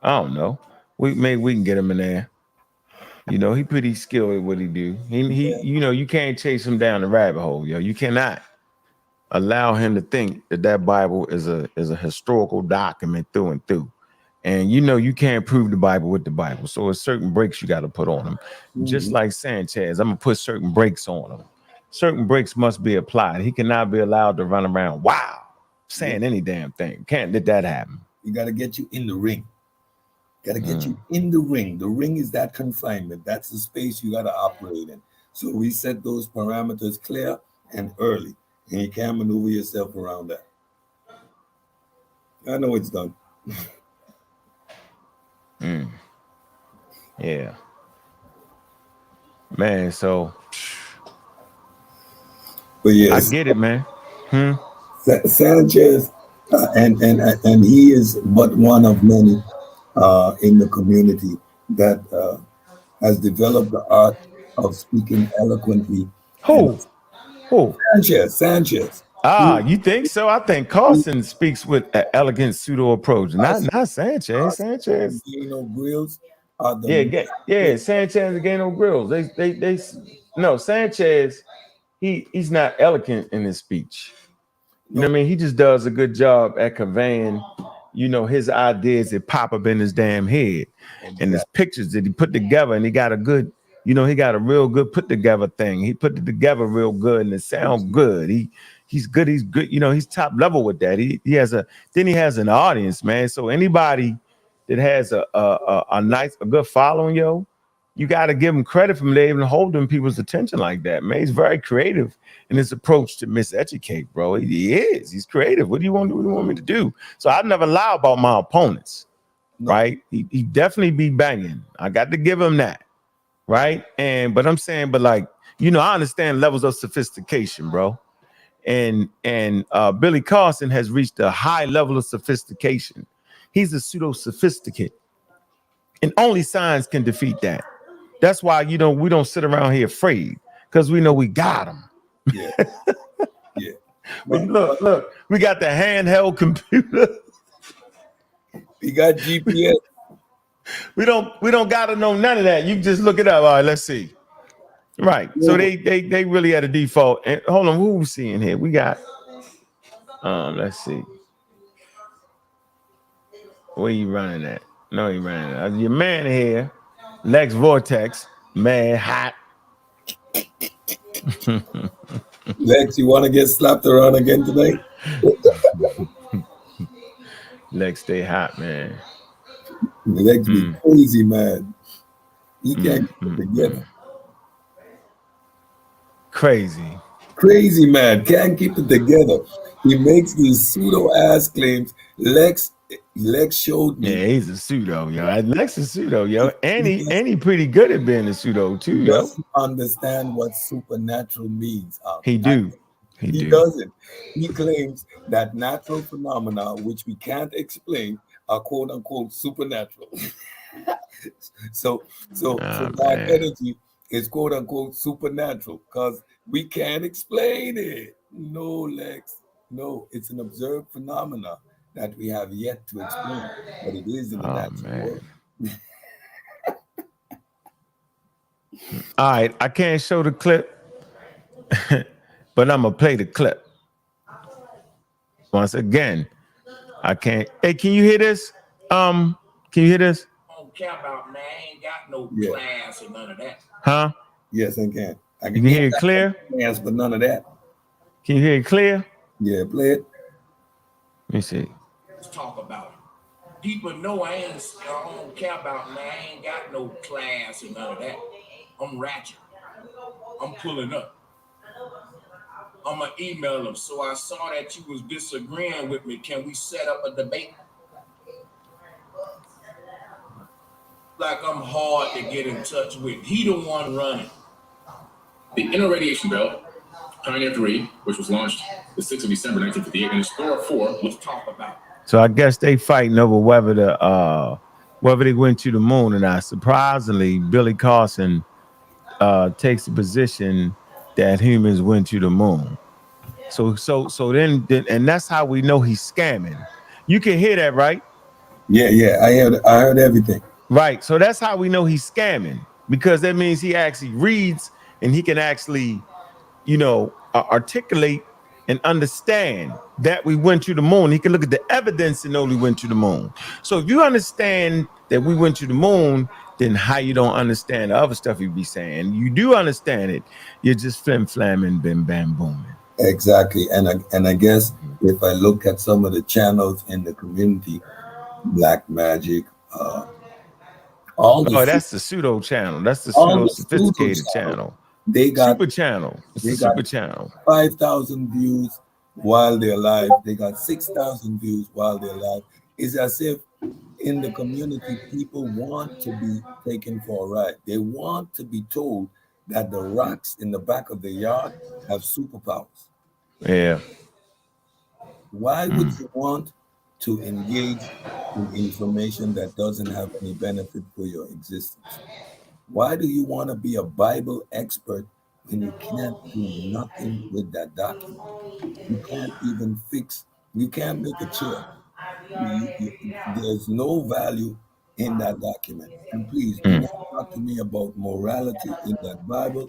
I don't know. Maybe we can get him in there. You know, he pretty skilled at what he do. You know, you can't chase him down the rabbit hole, yo. You cannot allow him to think that Bible is a historical document through and through. And you know, you can't prove the Bible with the Bible. So there's certain breaks you got to put on him. Just like Sanchez, I'm gonna put certain breaks on him. Certain breaks must be applied. He cannot be allowed to run around saying any damn thing. Can't let that happen. You got to get you in the ring. Got to get you in the ring. The ring is that confinement. That's the space you got to operate in. So we set those parameters clear and early, and you can't maneuver yourself around that. I know it's done. Yeah. Man, so but yes, I get it, man. Sanchez, and he is but one of many in the community that has developed the art of speaking eloquently. Who? Sanchez. You think so? I think Carson speaks with an elegant pseudo approach. Not Sanchez. Sanchez. Grills. Sanchez and Gano Grills. No, Sanchez. He's not eloquent in his speech. You know what I mean? He just does a good job at conveying, you know, his ideas that pop up in his damn head and his pictures that he put together. And he got a good, you know, he got a real good put together thing. He put it together real good and it sounds good. He's good. He's good. You know, he's top level with that. He has an audience, man. So anybody that has a good following, yo, you got to give him credit for even holding people's attention like that, man. He's very creative in his approach to miseducate, bro. He is. He's creative. What do you want me to do? So I never lie about my opponents, right? He definitely be banging. I got to give him that, right? But I'm saying, like, you know, I understand levels of sophistication, bro. And Billy Carson has reached a high level of sophistication. He's a pseudo sophisticate, and only science can defeat that. That's why, you know, we don't sit around here afraid, because we know we got him. Yeah. Look, we got the handheld computer. We got GPS. we don't gotta know none of that. You just look it up. All right, let's see. Right. So they really had a default. And hold on, who we seeing here? We got let's see. Where you running at? No, he running at. Your man here, Lex Vortex, man, hot. Lex, you want to get slapped around again tonight? Lex, stay hot, man. Lex be crazy, man. He can't keep it together. Crazy, man. Can't keep it together. He makes these pseudo ass claims. Lex showed me. Yeah, he's a pseudo, yo. Lex is pseudo, yo. And he pretty good at being a pseudo too, yo. Doesn't understand what supernatural means. He do. He doesn't. He claims that natural phenomena which we can't explain are quote unquote supernatural. so dark Man. energy is quote unquote supernatural because we can't explain it. No, Lex. No, it's an observed phenomena that we have yet to explain, but it is in the Oh natural man. world. All right, I can't show the clip, but I'm gonna play the clip. Once again, I can't. Hey, can you hear this? Can you hear this? Don't care about, man. I ain't got no Yeah. class or none of that. Huh? Yes, I can. I You can hear it clear? Yes, but none of that. Can you hear it clear? Yeah, play it. Let me see. Let's talk about it. People know I don't care about, man. I ain't got no class or none of that. I'm ratchet. I'm pulling up. I'm gonna email them. So I saw that you was disagreeing with me. Can we set up a debate? Like I'm hard to get in touch with. He the one running. The Inner Radiation Belt, Pioneer 3, which was launched the 6th of December 1958, and Explorer 4. Let's talk about it. So I guess they fighting over whether they went to the moon or not. Surprisingly, Billy Carson takes the position that humans went to the moon. So then and that's how we know he's scamming. You can hear that, right? Yeah. I heard everything. Right. So that's how we know he's scamming, because that means he actually reads and he can actually, articulate and understand that we went to the moon. He can look at the evidence and know we went to the moon. So if you understand that we went to the moon, then how you don't understand the other stuff he be saying? You do understand it. You're just flim-flamming, bim bam booming. Exactly. And I guess if I look at some of the channels in the community, Black Magic, that's the pseudo channel. That's the pseudo sophisticated channel. They got super channel. It's the super channel. 5,000 views while they're live. They got 6,000 views while they're live. It's as if in the community, people want to be taken for a ride. They want to be told that the rocks in the back of the yard have superpowers. Yeah. Why would you want to engage in information that doesn't have any benefit for your existence? Why do you want to be a Bible expert when you can't do nothing with that document? You can't even you can't make a chair. There's no value in that document. And please do not talk to me about morality in that Bible,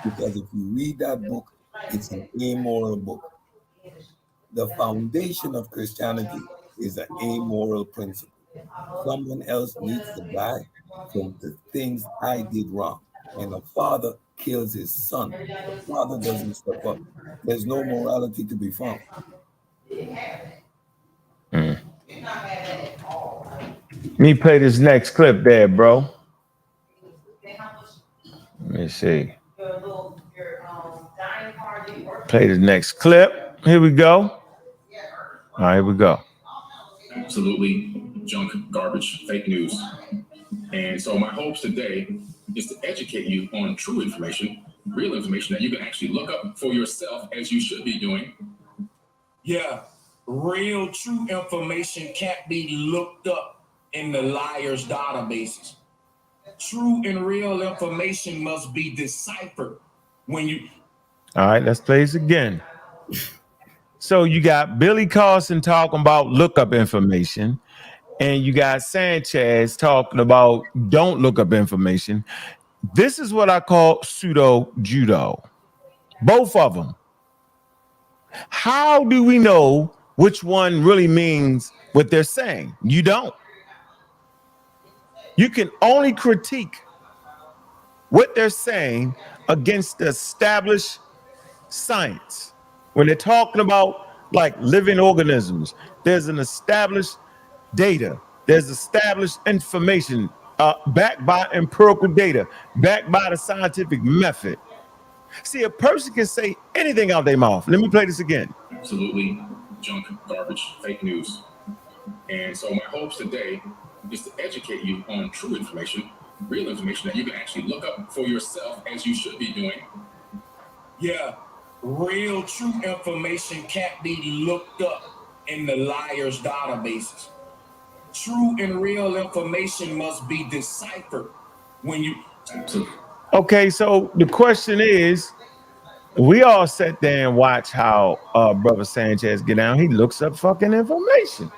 because if you read that book, it's an amoral book. The foundation of Christianity is an amoral principle. Someone else needs to die for the things I did wrong. And a father kills his son. The father doesn't step up. There's no morality to be found. Let me play this next clip there, bro. Let me see. Play the next clip. Here we go. All right, here we go. Absolutely junk, garbage, fake news. And so my hopes today is to educate you on true information, real information that you can actually look up for yourself, as you should be doing. Yeah, real true information can't be looked up in the liars' databases. True and real information must be deciphered when you... All right, let's play this again. So you got Billy Carson talking about lookup information, and you got Sanchez talking about don't look up information. This is what I call pseudo judo. Both of them. How do we know which one really means what they're saying? You don't. You can only critique what they're saying against the established science. When they're talking about like living organisms, there's an established data. There's established information backed by empirical data, backed by the scientific method. See, a person can say anything out their mouth. Let me play this again. Absolutely junk, garbage, fake news. And so my hopes today is to educate you on true information, real information that you can actually look up for yourself, as you should be doing. Yeah, Real true information can't be looked up in the liars' databases. True and real information must be deciphered when you. Okay, so the question is, we all sat there and watch how brother Sanchez get down. He looks up fucking information.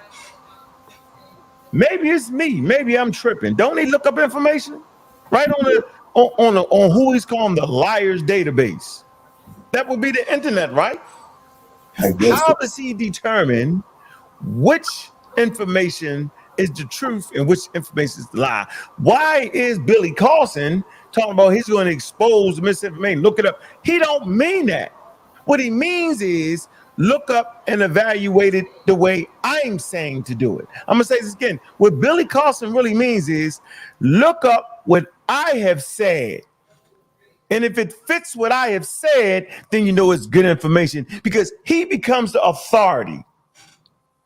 Maybe it's me. Maybe I'm tripping. Don't he look up information right on who he's calling the liars database? That would be the internet, right? I guess How does he determine which information is the truth and which information is the lie? Why is Billy Carson talking about he's going to expose misinformation? Look it up. He don't mean that. What he means is look up and evaluate it the way I'm saying to do it. I'm gonna say this again. What Billy Carson really means is look up what I have said. And if it fits what I have said, then you know it's good information because he becomes the authority.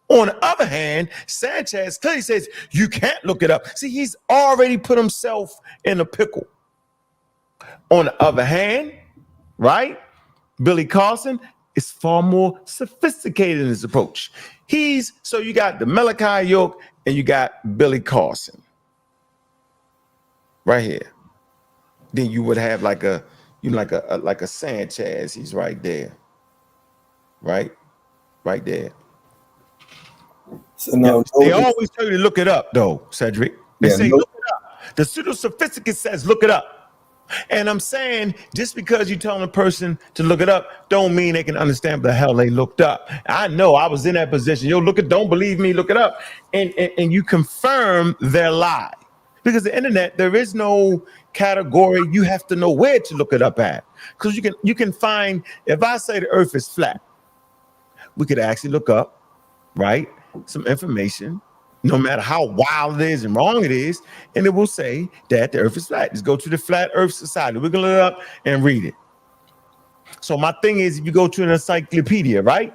On the other hand, Sanchez clearly says you can't look it up. See, he's already put himself in a pickle. On the other hand, right, Billy Carson is far more sophisticated in his approach. So you got the Malachi York and you got Billy Carson right here. Then you would have like a Sanchez. He's right there, right there. so. Now They always tell you to look it up, though, Cedric. They say look it up. The pseudo sophisticate says look it up. And I'm saying just because you're telling a person to look it up, don't mean they can understand what the hell they looked up. I know I was in that position. Yo, don't believe me, look it up. And you confirm their lie. Because the internet, there is no category. You have to know where to look it up at. Because you can find, if I say the earth is flat, we could actually look up, right, some information, no matter how wild it is and wrong it is, and it will say that the earth is flat. Just go to the Flat Earth Society. We're gonna look it up and read it. So my thing is, if you go to an encyclopedia, right,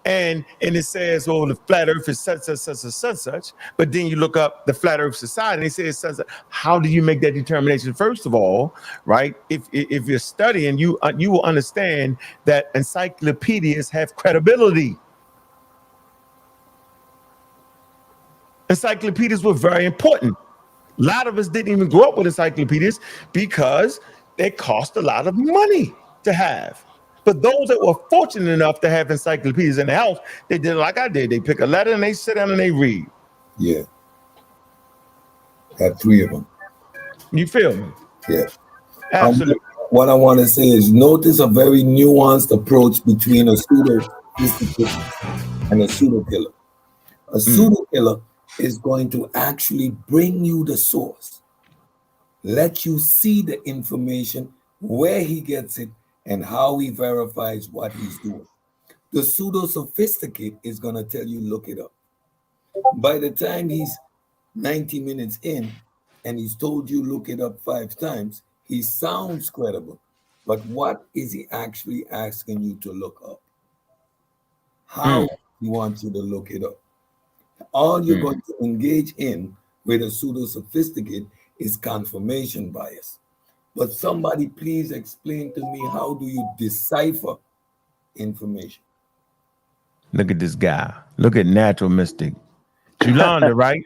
and it says, oh, the flat earth is such, but then you look up the Flat Earth Society and it says such. How do you make that determination? First of all, right, if you're studying, you will understand that encyclopedias have credibility. Encyclopedias were very important. A lot of us didn't even grow up with encyclopedias because they cost a lot of money to have. But those that were fortunate enough to have encyclopedias in the house, they did like I did. They pick a letter and they sit down and they read. Yeah. Got 3 of them. You feel me? Yeah. Absolutely. What I want to say is notice a very nuanced approach between a pseudo and a pseudo killer. A pseudo killer is going to actually bring you the source, let you see the information, where he gets it, and how he verifies what he's doing. The pseudo sophisticate is going to tell you, look it up. By the time he's 90 minutes in and he's told you look it up 5 times, he sounds credible. But what is he actually asking you to look up? How he wants you to look it up. All you're going to engage in with a pseudo sophisticate is confirmation bias. But somebody please explain to me, how do you decipher information? Look at this guy. Look at Natural Mystic. Julanda, right?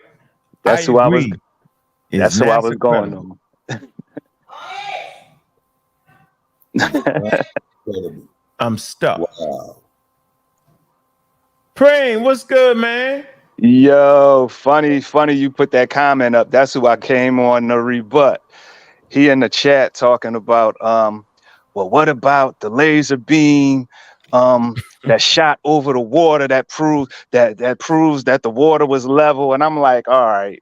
That's who I was going on. I'm stuck. Wow. Praying, what's good, man? Yo, funny you put that comment up. That's who I came on to rebut. He in the chat talking about well, what about the laser beam that shot over the water that proves that the water was level? And I'm like, all right.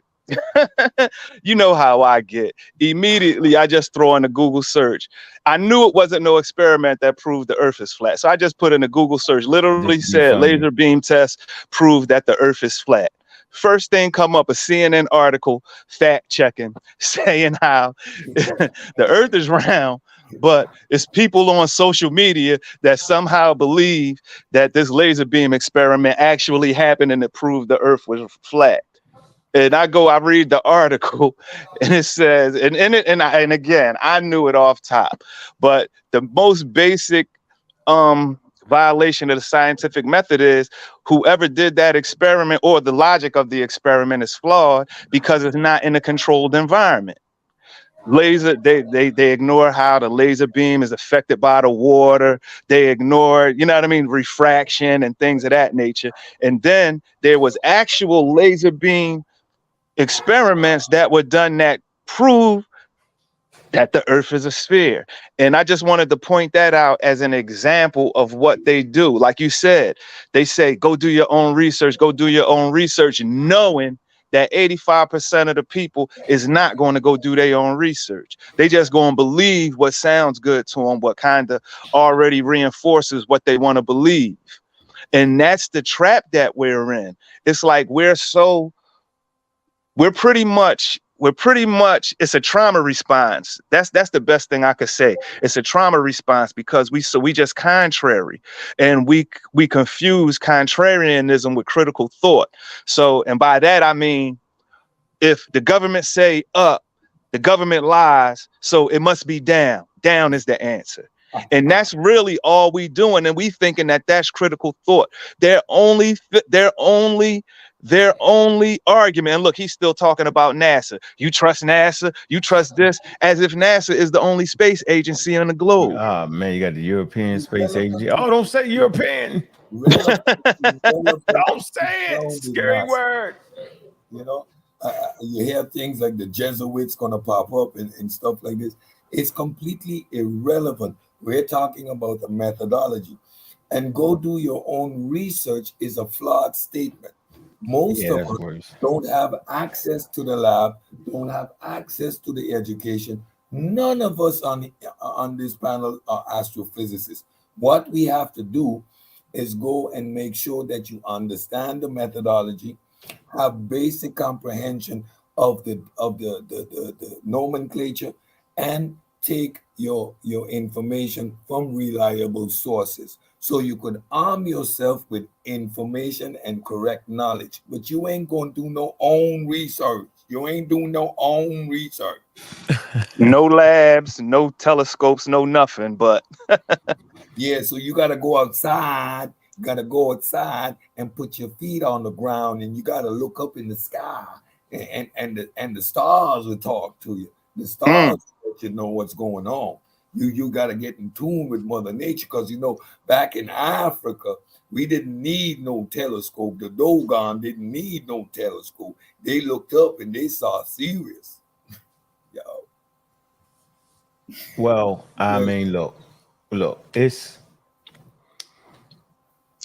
You know how I get. Immediately I just throw in a Google search. I knew it wasn't no experiment that proved the earth is flat. So I just put in a Google search, literally said laser beam test proved that the earth is flat. First thing come up, a CNN article fact checking, saying how the earth is round, but it's people on social media that somehow believe that this laser beam experiment actually happened and it proved the earth was flat. And I read the article, and it says, and again, I knew it off top, but the most basic violation of the scientific method is whoever did that experiment or the logic of the experiment is flawed because it's not in a controlled environment. Laser, they ignore how the laser beam is affected by the water. They ignore, you know what I mean, refraction and things of that nature. And then there was actual laser beam experiments that were done that prove that the earth is a sphere. And I just wanted to point that out as an example of what they do. Like you said, they say, go do your own research, knowing that 85% of the people is not going to go do their own research. They just going to believe what sounds good to them, what kind of already reinforces what they want to believe. And that's the trap that we're in. It's like we're pretty much, it's a trauma response. That's the best thing I could say. It's a trauma response because we just contrary, and we confuse contrarianism with critical thought. So, and by that I mean, if the government say up, the government lies, so it must be down. Down is the answer. And that's really all we doing, and we thinking that that's critical thought. Their only argument, and look, he's still talking about NASA. You trust NASA? You trust this? As if NASA is the only space agency on the globe. Oh man, you got the European Space Agency. Oh, don't say European. Don't say it. Scary word. You know, you hear things like the Jesuits gonna pop up and stuff like this. It's completely irrelevant. We're talking about the methodology. And go do your own research is a flawed statement. Most of us don't have access to the lab, don't have access to the education. None of us on this panel are astrophysicists. What we have to do is go and make sure that you understand the methodology, have basic comprehension of the nomenclature, and take your information from reliable sources. So you could arm yourself with information and correct knowledge, but you ain't gonna do no own research. You ain't doing no own research. No labs, no telescopes, no nothing, but yeah, so you gotta go outside. You gotta go outside and put your feet on the ground, and you gotta look up in the sky, and the stars will talk to you. The stars let you know what's going on. You got to get in tune with Mother Nature, because you know, back in Africa, we didn't need no telescope. The Dogon didn't need no telescope. They looked up and they saw Sirius. Yo. Well, I mean, look, it is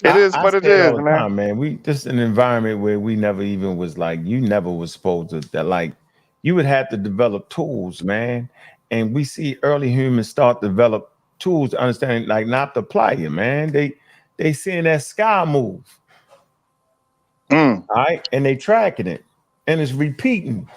what it is, man. We just an environment where we never even was like, you never was supposed to, that like, you would have to develop tools, man. And we see early humans start to develop tools to understand, like, not to apply it, man. They seeing that sky move. All right, and they tracking it, and it's repeating.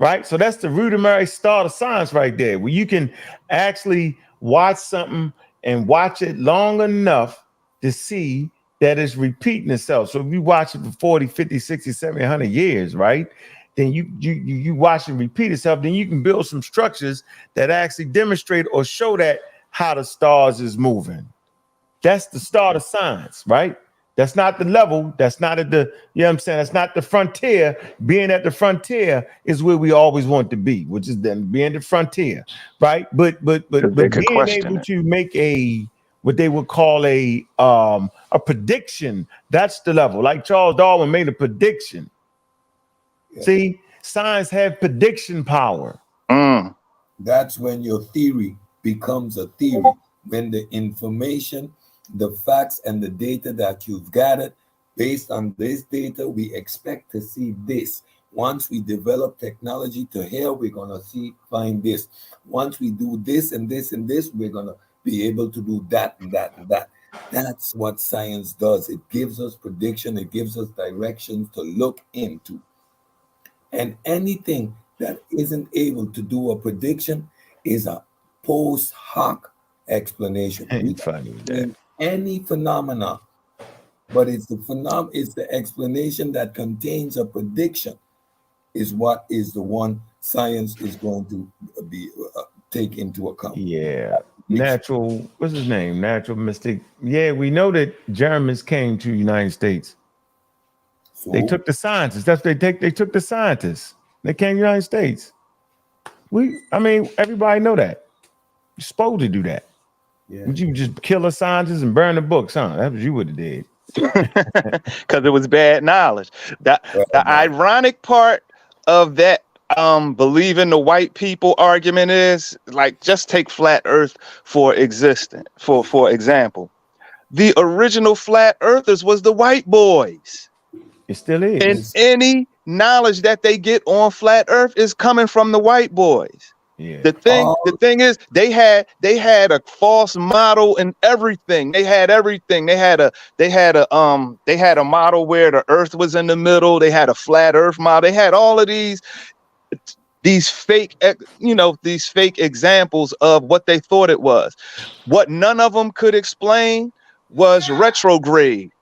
Right. So that's the rudimentary start of science right there, where you can actually watch something and watch it long enough to see that it's repeating itself. So if you watch it for 40, 50, 60, 70, 100 years, right? Then you watch it repeat itself, then you can build some structures that actually demonstrate or show that how the stars is moving. That's the start of science, right? That's not the level. That's not at the, you know what I'm saying? That's not the frontier. Being at the frontier is where we always want to be, which is then being the frontier, right? But being able to make what they would call a prediction, that's the level. Like Charles Darwin made a prediction. Yeah. See, science have prediction power. That's when your theory becomes a theory. When the information, the facts, and the data that you've gathered, based on this data, we expect to see this. Once we develop technology to here, we're gonna find this. Once we do this and this and this, we're gonna be able to do that and that and that. That's what science does. It gives us prediction. It gives us directions to look into. And anything that isn't able to do a prediction is a post hoc explanation. Any phenomena, but it's the explanation that contains a prediction is what is the one science is going to be take into account. Yeah, natural, what's his name? Natural mystic. Yeah, we know that Germans came to the United States. So They took the scientists. That's what they took the scientists. They came to the United States. I mean, everybody know that. You're supposed to do that. yeah. Would you just kill a scientist and burn the books, huh? That's what you would have did. Because it was bad knowledge. The Right. ironic part of that believing the white people argument is, like, just take flat earth for example. The original flat earthers was the white boys. It still is. And any knowledge that they get on flat earth is coming from the white boys. Yeah. The thing is, they had a false model and everything. They had everything. They had a model where the earth was in the middle. They had a flat earth model. They had all of these fake, these fake examples of what they thought it was. What none of them could explain was retrograde.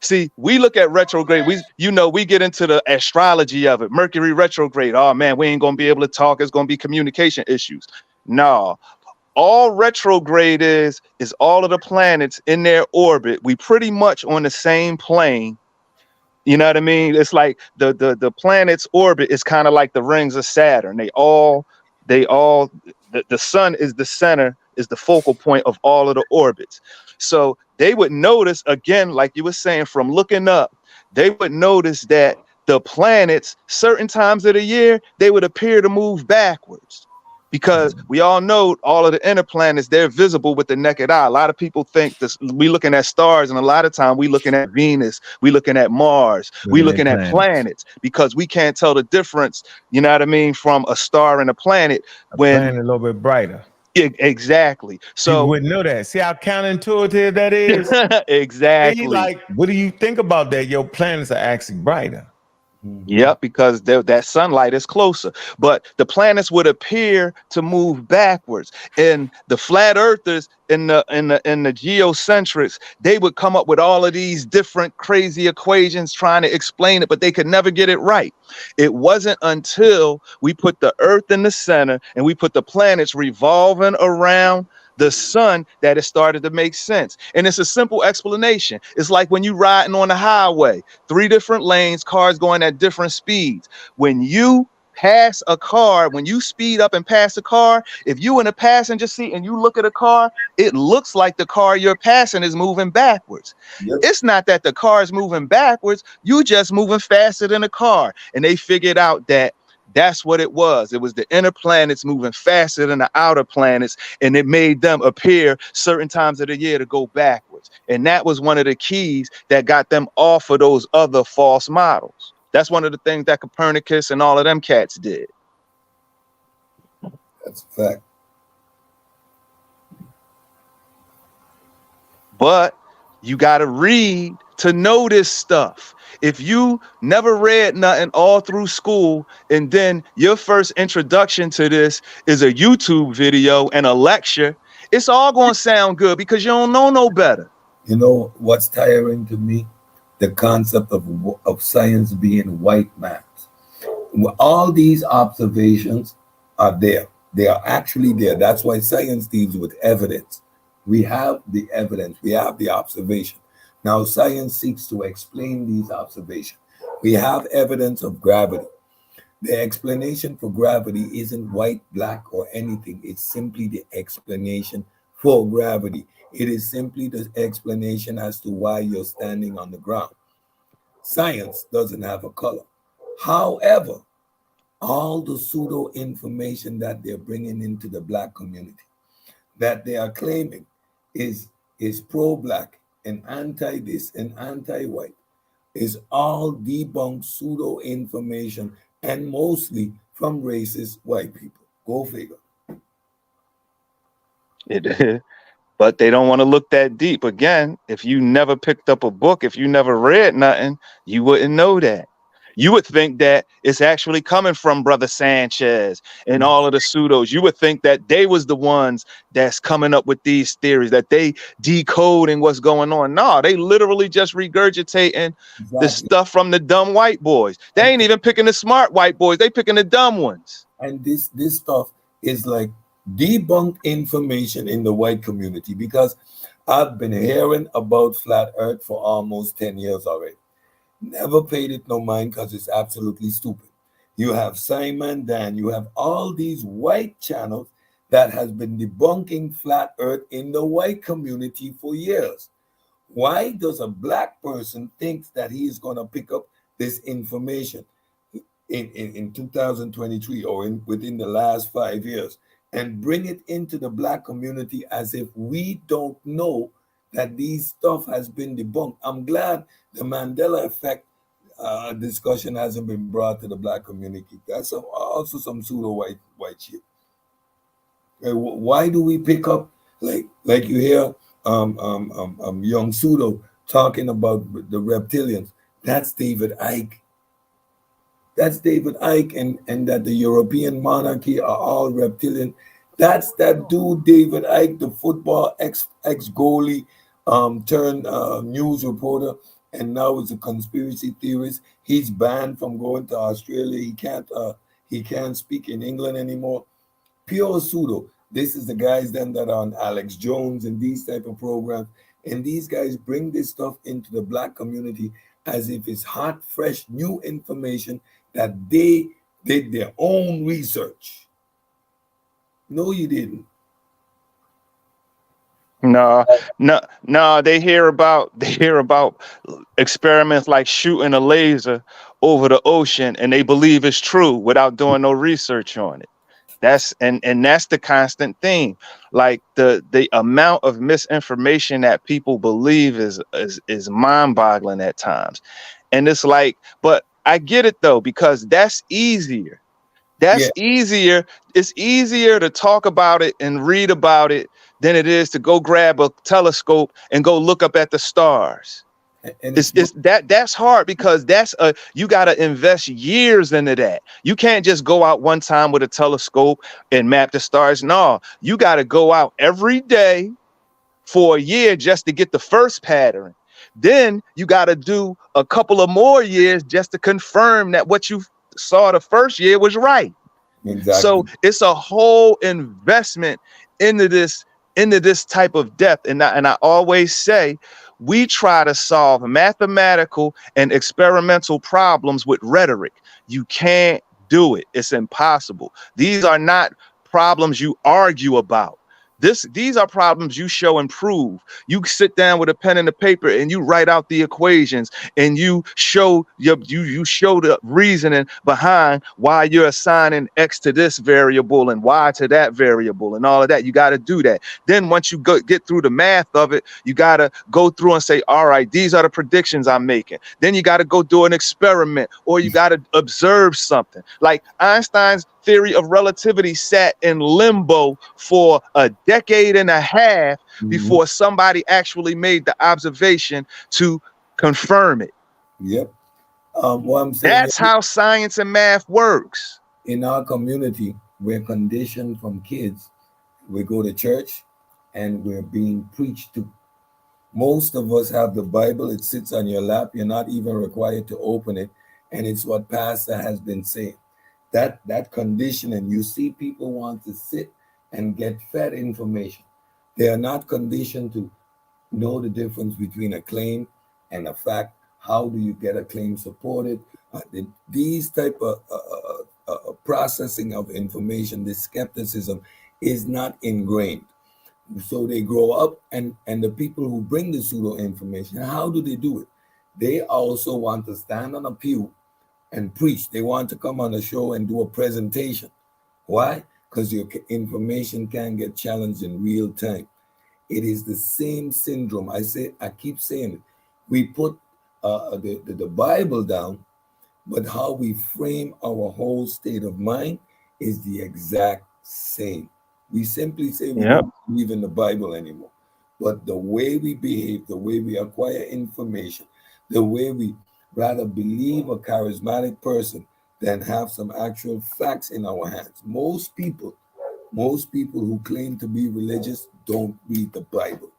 See, we look at retrograde. We get into the astrology of it. Mercury retrograde. Oh man, we ain't gonna be able to talk. It's gonna be communication issues. No, all retrograde is all of the planets in their orbit. We pretty much on the same plane. You know what I mean? It's like the planet's orbit is kind of like the rings of Saturn. The sun is the center, is the focal point of all of the orbits. So they would notice, again, like you were saying, from looking up, they would notice that the planets, certain times of the year, they would appear to move backwards. Because we all know all of the inner planets, they're visible with the naked eye. A lot of people think this, we looking at stars, and a lot of time we looking at Venus, we looking at Mars, we looking at planets, because we can't tell the difference, you know what I mean, from a star and a planet. Planet a little bit brighter. Exactly. So you wouldn't know that. See how counterintuitive that is? Exactly. Like, what do you think about that? Your planets are actually brighter. Yep, because that sunlight is closer. But the planets would appear to move backwards. And the flat earthers and the geocentrics, they would come up with all of these different crazy equations trying to explain it, but they could never get it right. It wasn't until we put the earth in the center and we put the planets revolving around the sun that it started to make sense. And it's a simple explanation. It's like when you riding on the highway, 3 different lanes, cars going at different speeds. When you pass a car, when you speed up and pass a car, if you in a passenger seat and you look at a car, it looks like the car you're passing is moving backwards. Yep. It's not that the car is moving backwards, you just moving faster than the car. And they figured out that that's what it was. It was the inner planets moving faster than the outer planets, and it made them appear certain times of the year to go backwards. And that was one of the keys that got them off of those other false models. That's one of the things that Copernicus and all of them cats did. That's a fact. But you got to read to know this stuff. If you never read nothing all through school, and then your first introduction to this is a YouTube video and a lecture, it's all going to sound good because you don't know no better. You know what's tiring to me? The concept of science being white maps. All these observations are there. They are actually there. That's why science deals with evidence. We have the evidence. We have the observation. Now, science seeks to explain these observations. We have evidence of gravity. The explanation for gravity isn't white, black, or anything. It's simply the explanation for gravity. It is simply the explanation as to why you're standing on the ground. Science doesn't have a color. However, all the pseudo information that they're bringing into the black community, that they are claiming is pro-black, and anti-this and anti-white, is all debunked pseudo information, and mostly from racist white people. Go figure. But they don't want to look that deep. Again, if you never picked up a book, if you never read nothing, you wouldn't know that. You would think that it's actually coming from Brother Sanchez and all of the pseudos. You would think that they was the ones that's coming up with these theories, that they decoding what's going on. No, they literally just regurgitating the stuff from the dumb white boys. They ain't even picking the smart white boys. They picking the dumb ones. And this stuff is like debunk information in the white community, because I've been hearing about flat earth for almost 10 years already. Never paid it no mind because it's absolutely stupid. You have Simon Dan, you have all these white channels that has been debunking flat earth in the white community for years. Why does a black person think that he is going to pick up this information in 2023 or within the last 5 years and bring it into the black community as if we don't know that these stuff has been debunked? I'm glad the Mandela effect discussion hasn't been brought to the black community. That's also some pseudo white shit. Why do we pick up like you hear young Pseudo talking about the reptilians? That's David Icke. That's David Icke, and that the European monarchy are all reptilian. That's that dude David Icke, the football ex goalie, turned news reporter, and now is a conspiracy theorist. He's banned from going to Australia. He can't speak in England anymore. Pure pseudo. This is the guys then that are on Alex Jones and these type of programs, and these guys bring this stuff into the black community as if it's hot, fresh, new information that they did their own research. No, you didn't. No. They hear about experiments like shooting a laser over the ocean, and they believe it's true without doing no research on it. That's the constant thing. Like the amount of misinformation that people believe is mind-boggling at times. And it's like, but I get it though, because that's easier. Easier. It's easier to talk about it and read about it than it is to go grab a telescope and go look up at the stars. And that's hard, because you got to invest years into that. You can't just go out one time with a telescope and map the stars. No, you got to go out every day for a year just to get the first pattern. Then you got to do a couple of more years just to confirm that what you saw the first year was right. Exactly. So it's a whole investment into this type of depth. And I always say, we try to solve mathematical and experimental problems with rhetoric. You can't do it. It's impossible. These are not problems you argue about. These are problems you show and prove. You sit down with a pen and a paper and you write out the equations, and you show you show the reasoning behind why you're assigning X to this variable and Y to that variable and all of that. You got to do that. Then once you get through the math of it, you got to go through and say, all right, these are the predictions I'm making. Then you got to go do an experiment, or you got to observe something. Like Einstein's theory of relativity sat in limbo for a decade and a half before somebody actually made the observation to confirm it. Yep. What I'm saying, that's how science and math works. In our community, we're conditioned from kids. We go to church and we're being preached to. Most of us have the Bible. It sits on your lap. You're not even required to open it. And it's what pastor has been saying. That conditioning, you see people want to sit and get fed information. They are not conditioned to know the difference between a claim and a fact. How do you get a claim supported? These type of processing of information, this skepticism is not ingrained. So they grow up, and the people who bring the pseudo information, how do they do it? They also want to stand on a pew and preach. They want to come on a show and do a presentation. Why? Because your information can get challenged in real time. It is the same syndrome. I keep saying it. We put the Bible down, but how we frame our whole state of mind is the exact same. We simply say we don't believe in the Bible anymore. But the way we behave, the way we acquire information, the way we rather believe a charismatic person than have some actual facts in our hands. Most people who claim to be religious don't read the Bible.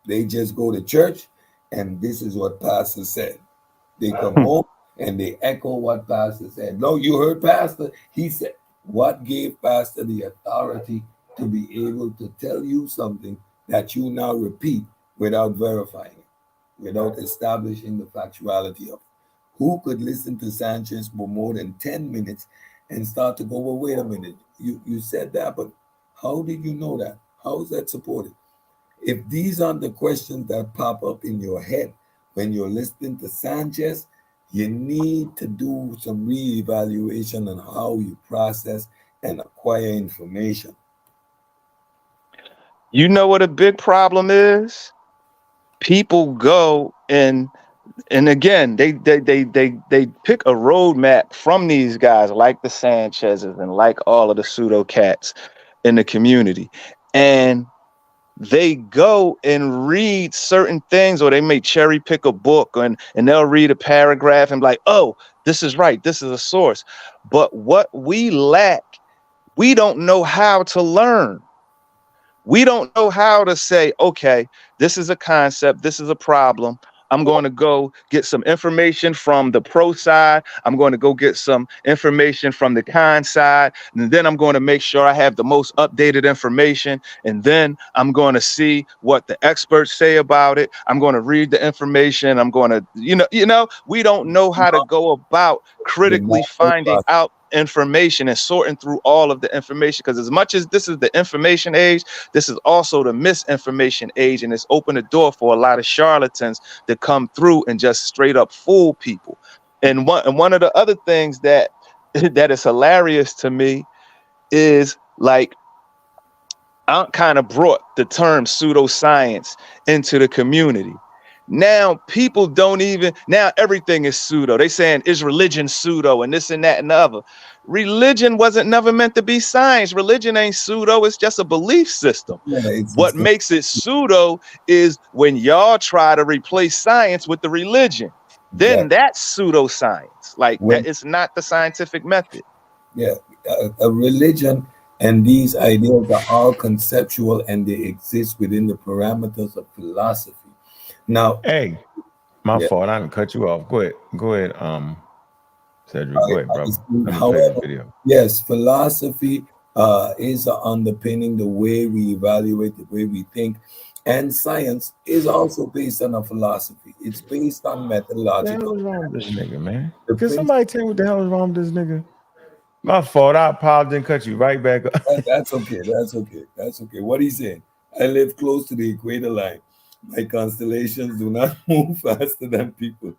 They just go to church and this is what pastor said. They come home and they echo what pastor said. No, you heard pastor, he said. What gave Pastor the authority to be able to tell you something that you now repeat without verifying it, without establishing the factuality of it? Who could listen to Sanchez for more than 10 minutes and start to go, well, wait a minute, you said that, but how did you know that? How is that supported? If these aren't the questions that pop up in your head when you're listening to Sanchez, you need to do some reevaluation on how you process and acquire information. You know what a big problem is? People go and again, they pick a roadmap from these guys like the Sanchez's and like all of the pseudo cats in the community. And they go and read certain things, or they may cherry pick a book and they'll read a paragraph and be like, oh, this is right, this is a source. But what we lack, we don't know how to learn. We don't know how to say, okay, this is a concept, this is a problem. I'm going to go get some information from the pro side. I'm going to go get some information from the con side. And then I'm going to make sure I have the most updated information. And then I'm going to see what the experts say about it. I'm going to read the information. I'm going to, we don't know how to go about critically finding out information and sorting through all of the information, because as much as this is the information age, this is also the misinformation age, and it's opened the door for a lot of charlatans to come through and just straight up fool people. And one of the other things that is hilarious to me is, like, Ankh kind of brought the term pseudoscience into the community. Now people don't even, now everything is pseudo. They saying, is religion pseudo and this and that and the other. Religion wasn't never meant to be science. Religion ain't pseudo, it's just a belief system. What makes it pseudo is when y'all try to replace science with the religion. Then that's pseudoscience. Like, that is not the scientific method. Yeah, a religion and these ideas are all conceptual, and they exist within the parameters of philosophy. Now, hey, my fault. I didn't cut you off. Go ahead, Cedric. Go ahead, bro. Let me play the video. Yes, philosophy is underpinning the way we evaluate, the way we think, and science is also based on a philosophy. It's based on methodological. What the hell is wrong with this nigga, man? Can somebody tell me what the hell is wrong with this nigga? My fault. I apologize and cut you right back up. That's okay. That's okay. That's okay. What he's saying, I live close to the equator line. My constellations do not move faster than people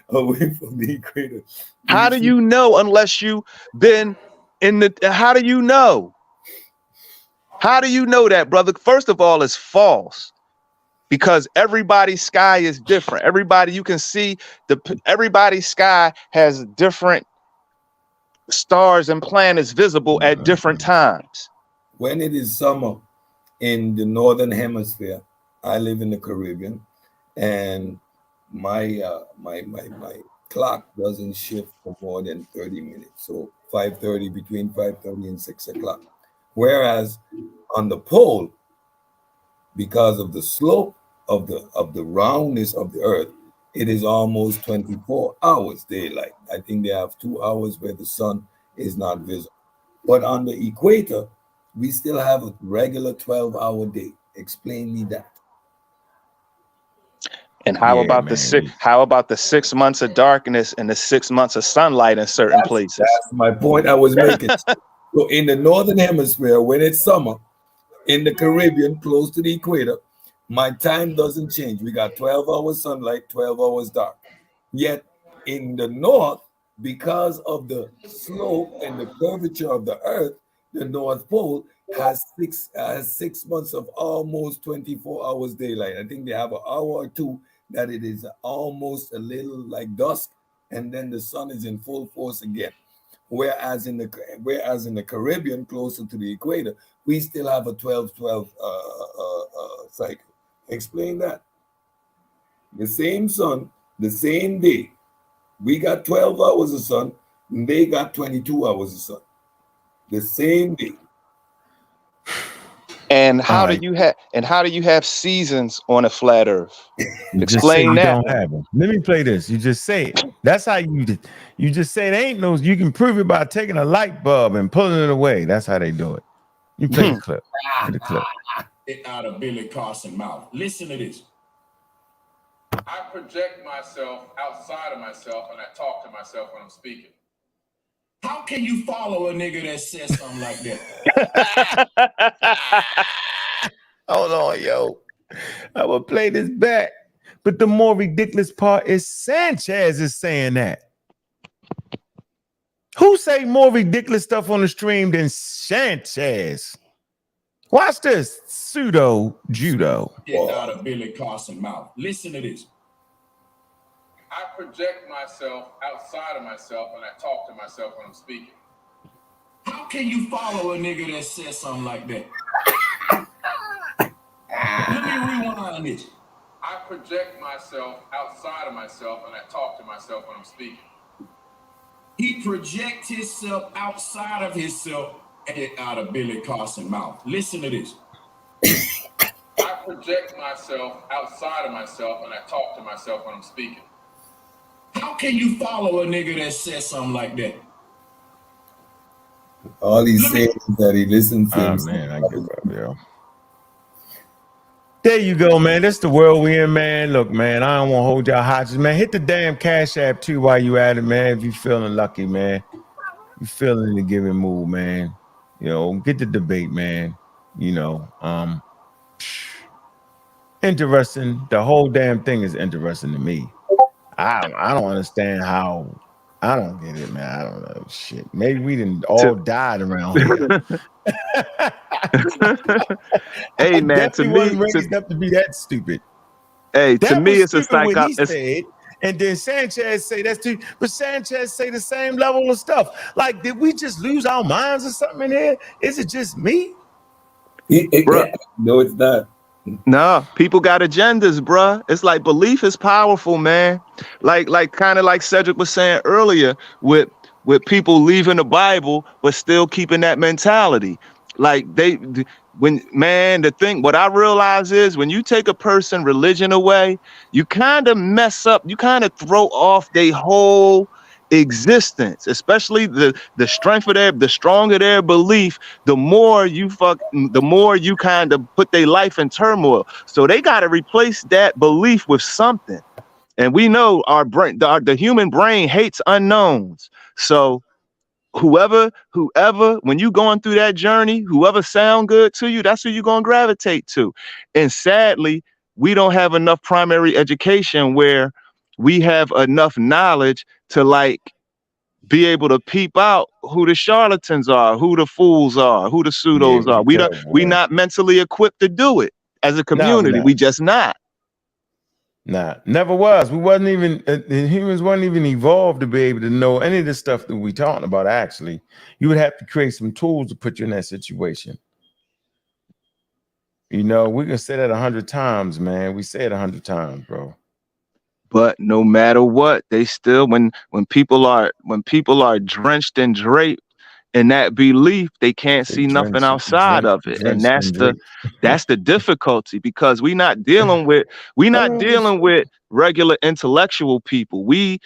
away from the equator. How do you know unless you've been in the, how do you know? How do you know that, brother? First of all, it's false, because everybody's sky is different. Everybody, you can see everybody's sky has different stars and planets visible at different times. When it is summer in the northern hemisphere, I live in the Caribbean, and my clock doesn't shift for more than 30 minutes. So 5:30, between 5:30 and 6 o'clock. Whereas on the pole, because of the slope of the roundness of the earth, it is almost 24 hours daylight. I think they have 2 hours where the sun is not visible. But on the equator, we still have a regular 12-hour day. Explain me that. And how about the 6 months of darkness and the 6 months of sunlight in certain places? That's my point I was making. So in the northern hemisphere, when it's summer, in the Caribbean, close to the equator, my time doesn't change. We got 12 hours sunlight, 12 hours dark. Yet in the north, because of the slope and the curvature of the earth, the North Pole has 6 months of almost 24 hours daylight. I think they have an hour or two that it is almost a little like dusk, and then the sun is in full force again. Whereas in the Caribbean, closer to the equator, we still have a 12-12 cycle. Explain that. The same sun, the same day. We got 12 hours of sun, and they got 22 hours of sun. The same day. And how do you have seasons on a flat earth? Explain that. Don't have them. Let me play this. You just say it. That's how you just say there ain't no. You can prove it by taking a light bulb and pulling it away. That's how they do it. You play the clip. Play the clip. It out of Billy Carson mouth. Listen to this. I project myself outside of myself and I talk to myself when I'm speaking. How can you follow a nigga that says something like that? Hold on, yo. I will play this back. But the more ridiculous part is Sanchez is saying that. Who say more ridiculous stuff on the stream than Sanchez? Watch this. Pseudo Judo. Get out of Billy Carson mouth. Listen to this. I project myself outside of myself and I talk to myself when I'm speaking. How can you follow a nigga that says something like that? Let me rewind this. I project myself outside of myself and I talk to myself when I'm speaking. He projects himself outside of himself and out of Billy Carson mouth. Listen to this. I project myself outside of myself and I talk to myself when I'm speaking. How can you follow a nigga that says something like that? All he's saying is that he listens to him. Man, I give up, yo. There you go, man. That's the world we in, man. Look, man, I don't want to hold y'all hostage, man. Hit the damn Cash App too while you at it, man. If you feeling lucky, man. You feeling in the giving mood, man. You know, get the debate, man. You know, interesting. The whole damn thing is interesting to me. I don't understand how. I don't get it, man. I don't know. Shit. Maybe we didn't all died around here. Hey, man, to me, raised up to be that stupid. Hey, to me, it's a psycho. And then Sanchez say that's too, but Sanchez say the same level of stuff. Like, did we just lose our minds or something in here? Is it just me? No, it's not. No, people got agendas, bruh. It's like belief is powerful, man. Like kind of like Cedric was saying earlier with people leaving the Bible but still keeping that mentality. Like what I realize is when you take a person religion away, you kind of mess up, you kind of throw off their whole existence, especially the stronger their belief, the more you kind of put their life in turmoil. So they got to replace that belief with something. And we know our brain, the human brain hates unknowns. So whoever, when you going through that journey, whoever sound good to you, that's who you're going to gravitate to. And sadly, we don't have enough primary education where we have enough knowledge to like be able to peep out who the charlatans are, who the fools are, who the pseudos are. We not mentally equipped to do it as a community. We just not. Nah, never was. We wasn't even, humans weren't even evolved to be able to know any of the stuff that we talking about. Actually, you would have to create some tools to put you in that situation. You know, we can say that 100 times, man. We say it 100 times, bro. But no matter what, they still, when people are drenched and draped in that belief, they can't see nothing outside of it. And that's the difficulty, because we're not dealing with regular intellectual people. We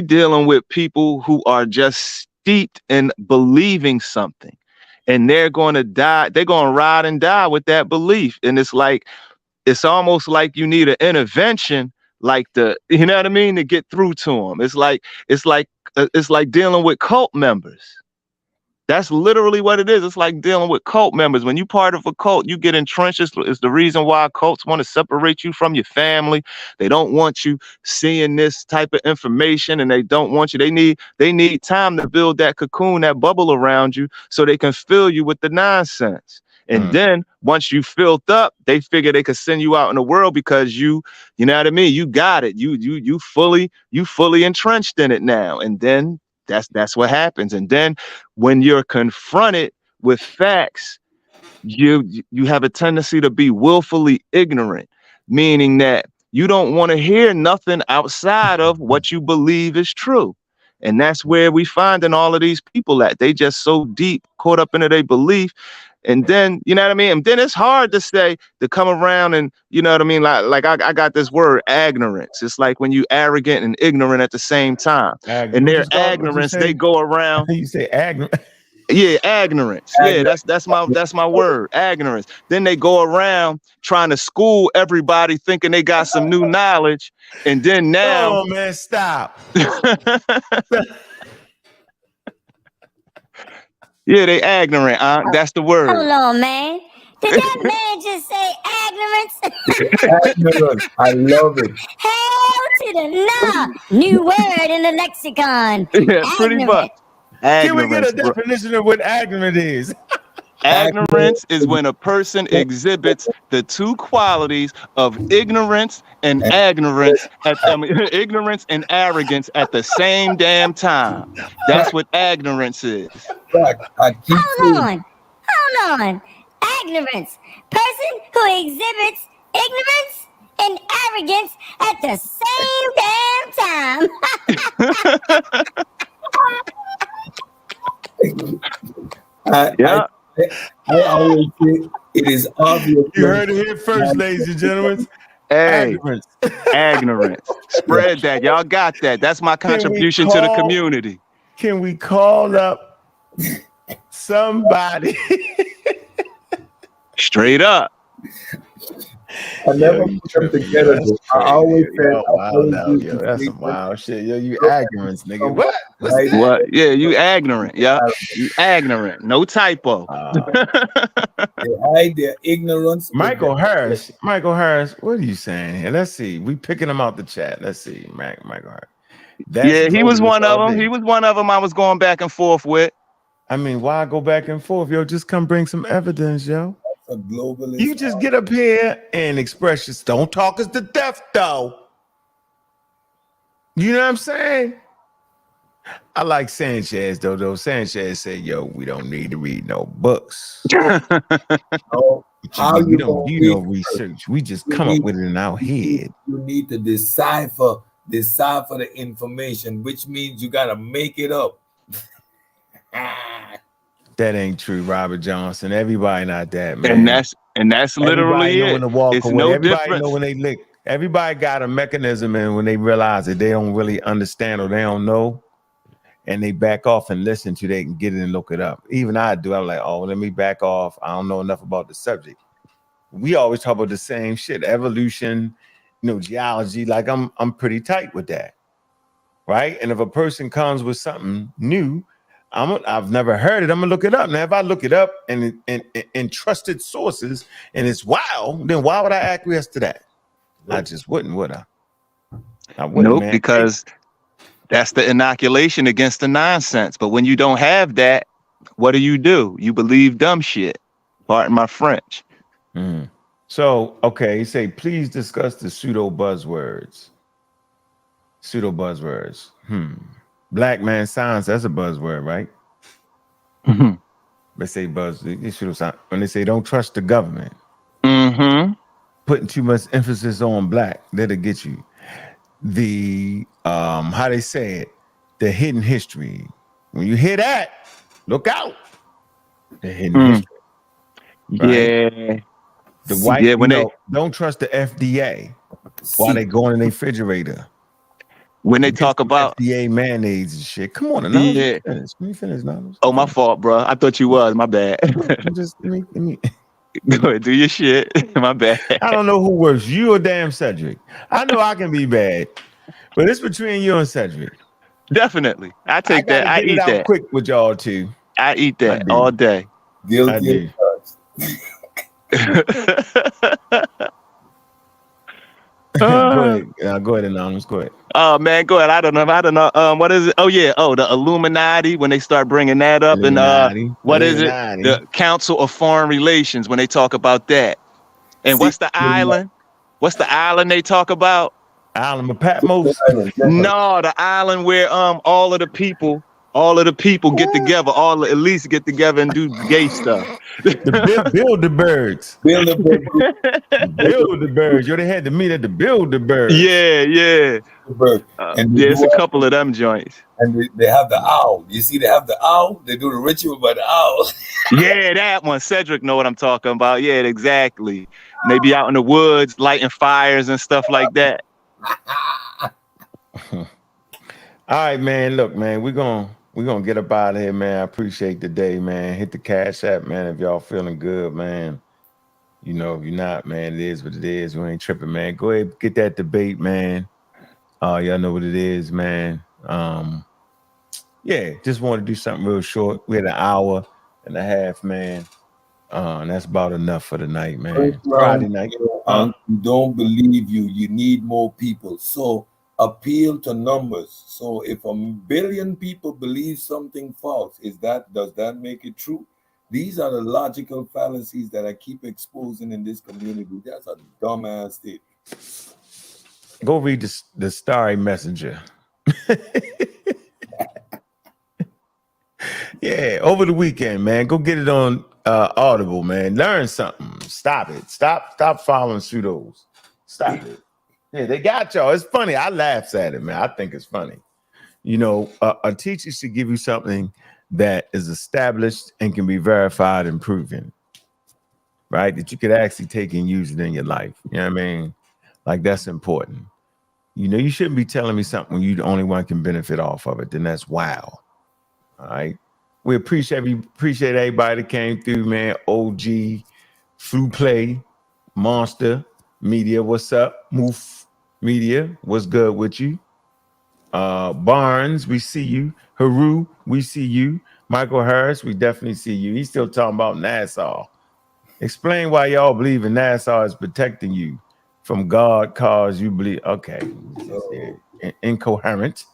dealing with people who are just steeped in believing something, and they're going to die. They're going to ride and die with that belief. And it's almost like you need an intervention, like you know what I mean, to get through to them. It's like dealing with cult members. That's literally what it is. It's like dealing with cult members. When you part of a cult, you get entrenched. It's the reason why cults want to separate you from your family. They don't want you seeing this type of information, and they don't want you. They need time to build that cocoon, that bubble around you, so they can fill you with the nonsense. And then once you filled up, they figure they could send you out in the world because you know what I mean? You got it. You fully entrenched in it now. And then that's what happens. And then when you're confronted with facts, you have a tendency to be willfully ignorant, meaning that you don't want to hear nothing outside of what you believe is true. And that's where we finding all of these people at. They just so deep caught up into their belief. And then, you know what I mean? And then it's hard to come around and, you know what I mean? Like I got this word, ignorance. It's like when you arrogant and ignorant at the same time. And their ignorance, they go around. You say ignorant. Yeah, ignorance. Yeah, that's my word, ignorance. Then they go around trying to school everybody thinking they got some new knowledge. And then now, oh man, stop. Yeah, they ignorant. That's the word. Hold on, man. Did that man just say ignorance? Ignorance. I love it. Hell to the nah. New word in the lexicon. Yeah, pretty much. Can we get a definition of what ignorant is? Ignorance is when a person exhibits the two qualities of ignorance and ignorance, ignorance and arrogance at the same damn time. That's what ignorance is. Hold on. Ignorance. Person who exhibits ignorance and arrogance at the same damn time. I always say it is obvious. You heard it here first, ladies and gentlemen. Hey, ignorance. Spread that. Y'all got that. That's my contribution to the community. Can we call up somebody? Straight up. I never put them together. I always said, that's some wild shit. Yo, you ignorance, nigga. What? What? Yeah, you ignorant. Yeah, you ignorant. No typo. They hide their ignorance. Michael Harris, what are you saying here? Let's see. We picking him out the chat. Let's see. Michael Harris. He was one of them. He was one of them I was going back and forth with. I mean, why go back and forth? Yo, just come bring some evidence, yo. A globalist. You just get up here and express yourself. Don't talk us to death, though. You know what I'm saying? I like Sanchez, though. Sanchez said, yo, we don't need to read no books. We don't do no research. We just come up with it in our head. You need to decipher the information, which means you got to make it up. That ain't true, Robert Johnson. Everybody not that, man. And that's literally it. It's no different. Know when they lick. Everybody got a mechanism, and when they realize that they don't really understand or they don't know, and they back off and listen to, they can get it and look it up. Even I do. I'm like, oh, let me back off. I don't know enough about the subject. We always talk about the same shit, evolution, geology. Like I'm pretty tight with that, right? And if a person comes with something new, I've never heard it. I'm gonna look it up. Now, if I look it up and in trusted sources and it's wild, then why would I acquiesce to that? I just wouldn't, would I? I wouldn't, nope, man. Because that's the inoculation against the nonsense. But when you don't have that, what do? You believe dumb shit. Pardon my French. Mm. So, okay, say, please discuss the pseudo buzzwords. Black man science, that's a buzzword, right? Mm-hmm. They say when they say don't trust the government. Mm-hmm. Putting too much emphasis on black, that'll get you. The how they say it, the hidden history. When you hear that, look out. The hidden history. Right? Yeah. The white, when they don't trust the FDA while they go in the refrigerator. When they talk about FDA mayonnaise and shit. Come on, yeah. Let me finish now. Oh, my fault, bro. I thought you was. My bad. Just let me. Go ahead, do your shit. My bad. I don't know who worse, you or damn Cedric. I know I can be bad, but it's between you and Cedric. Definitely, I take that. I eat that quick with y'all too. I eat that all day. Guilty. Go ahead, Anonymous. Go ahead. Oh man, go ahead. I don't know. What is it? Oh yeah. Oh, the Illuminati. When they start bringing that up, and what is it? The Council of Foreign Relations. When they talk about that, and what's the island? What's the island they talk about? Island of Patmos. No, the island where all of the people all of the people get together, all the elites get together and do gay stuff. The Bilderbergs. Bilderbergs. Yo, they had to meet at the Bilderbergs. Yeah. And There's a couple of them joints. And they have the owl. You see, they have the owl. They do the ritual by the owl. Yeah, that one. Cedric know what I'm talking about. Yeah, exactly. Maybe out in the woods, lighting fires and stuff like that. All right, man. Look, man, we're gonna get up out of here, man. I appreciate the day, man. Hit the Cash App, man, if y'all feeling good, man. You know, if you're not, man, it is what it is. We ain't tripping, man. Go ahead, get that debate, man. Y'all know what it is, man. Yeah, just want to do something real short. We had an hour and a half, man. And that's about enough for the night, man. Friday night. Don't believe you. You need more people. So appeal to numbers. So if 1 billion people believe something false, does that make it true? These are the logical fallacies that I keep exposing in this community. That's a dumbass thing. Go read the Starry Messenger. Yeah, over the weekend, man. Go get it on Audible, man. Learn something. Stop it. Stop following pseudos. Stop it. Yeah, they got y'all. It's funny. I laugh at it, man. I think it's funny. You know, a teacher should give you something that is established and can be verified and proven, right? That you could actually take and use it in your life. You know what I mean? Like, that's important. You know, you shouldn't be telling me something when you the only one can benefit off of it. Then that's wow. All right. We appreciate everybody that came through, man. OG, Flu Play, Monster Media, what's up? Moof Media, what's good with you? Barnes, we see you. Haru, we see you. Michael Harris, we definitely see you. He's still talking about Nassau. Explain why y'all believe in Nassau is protecting you from God cause you believe. Okay. Incoherent.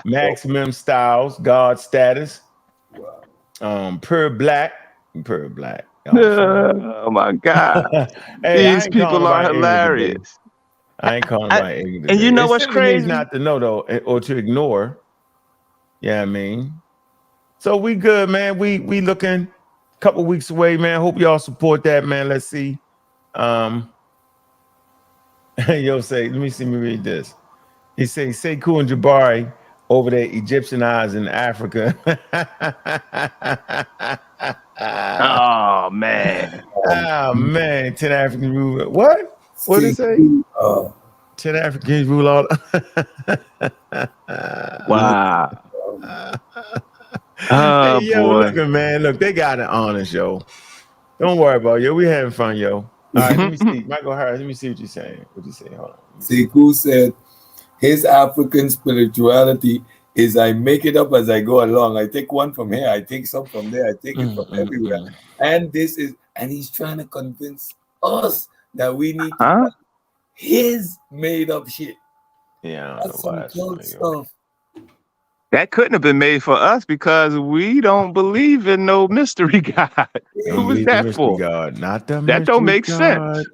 Maximum Styles, God status. Per black. Oh my God. Hey, these people are hilarious. I ain't calling my ignorant. And you know what's crazy? Not to know though, or to ignore. Yeah, I mean. So we good, man. We looking a couple weeks away, man. Hope y'all support that, man. Let's see. Yo, let me read this. He says, Sekou and Jabari over there Egyptianizing Africa. Oh man. Oh man. 10 Africans rule. What? What did it say? 10 Africans rule all. Wow. Hey, yo, boy. Look, man. Look, they got it on us, yo. Don't worry about it, yo. We having fun, yo. All right, let me see. Michael Harris, let me see what you're saying. What you say? Hold on. Sekou said his African spirituality is I make it up as I go along. I take one from here, I take some from there, I take it from everywhere. And he's trying to convince us that we need to his made up shit. Yeah, that's some cool stuff. That couldn't have been made for us because we don't believe in no mystery God. Who is that for? God. Not the that don't make God. Sense.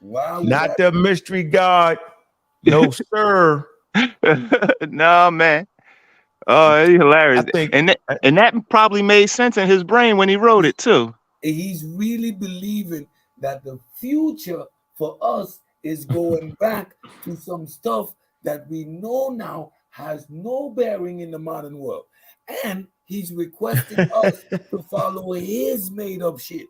Wow, not the mystery God. No, sir. No, man. Oh, it's hilarious. And that probably made sense in his brain when he wrote it too. He's really believing that the future for us is going back to some stuff that we know now has no bearing in the modern world. And he's requesting us to follow his made up shit.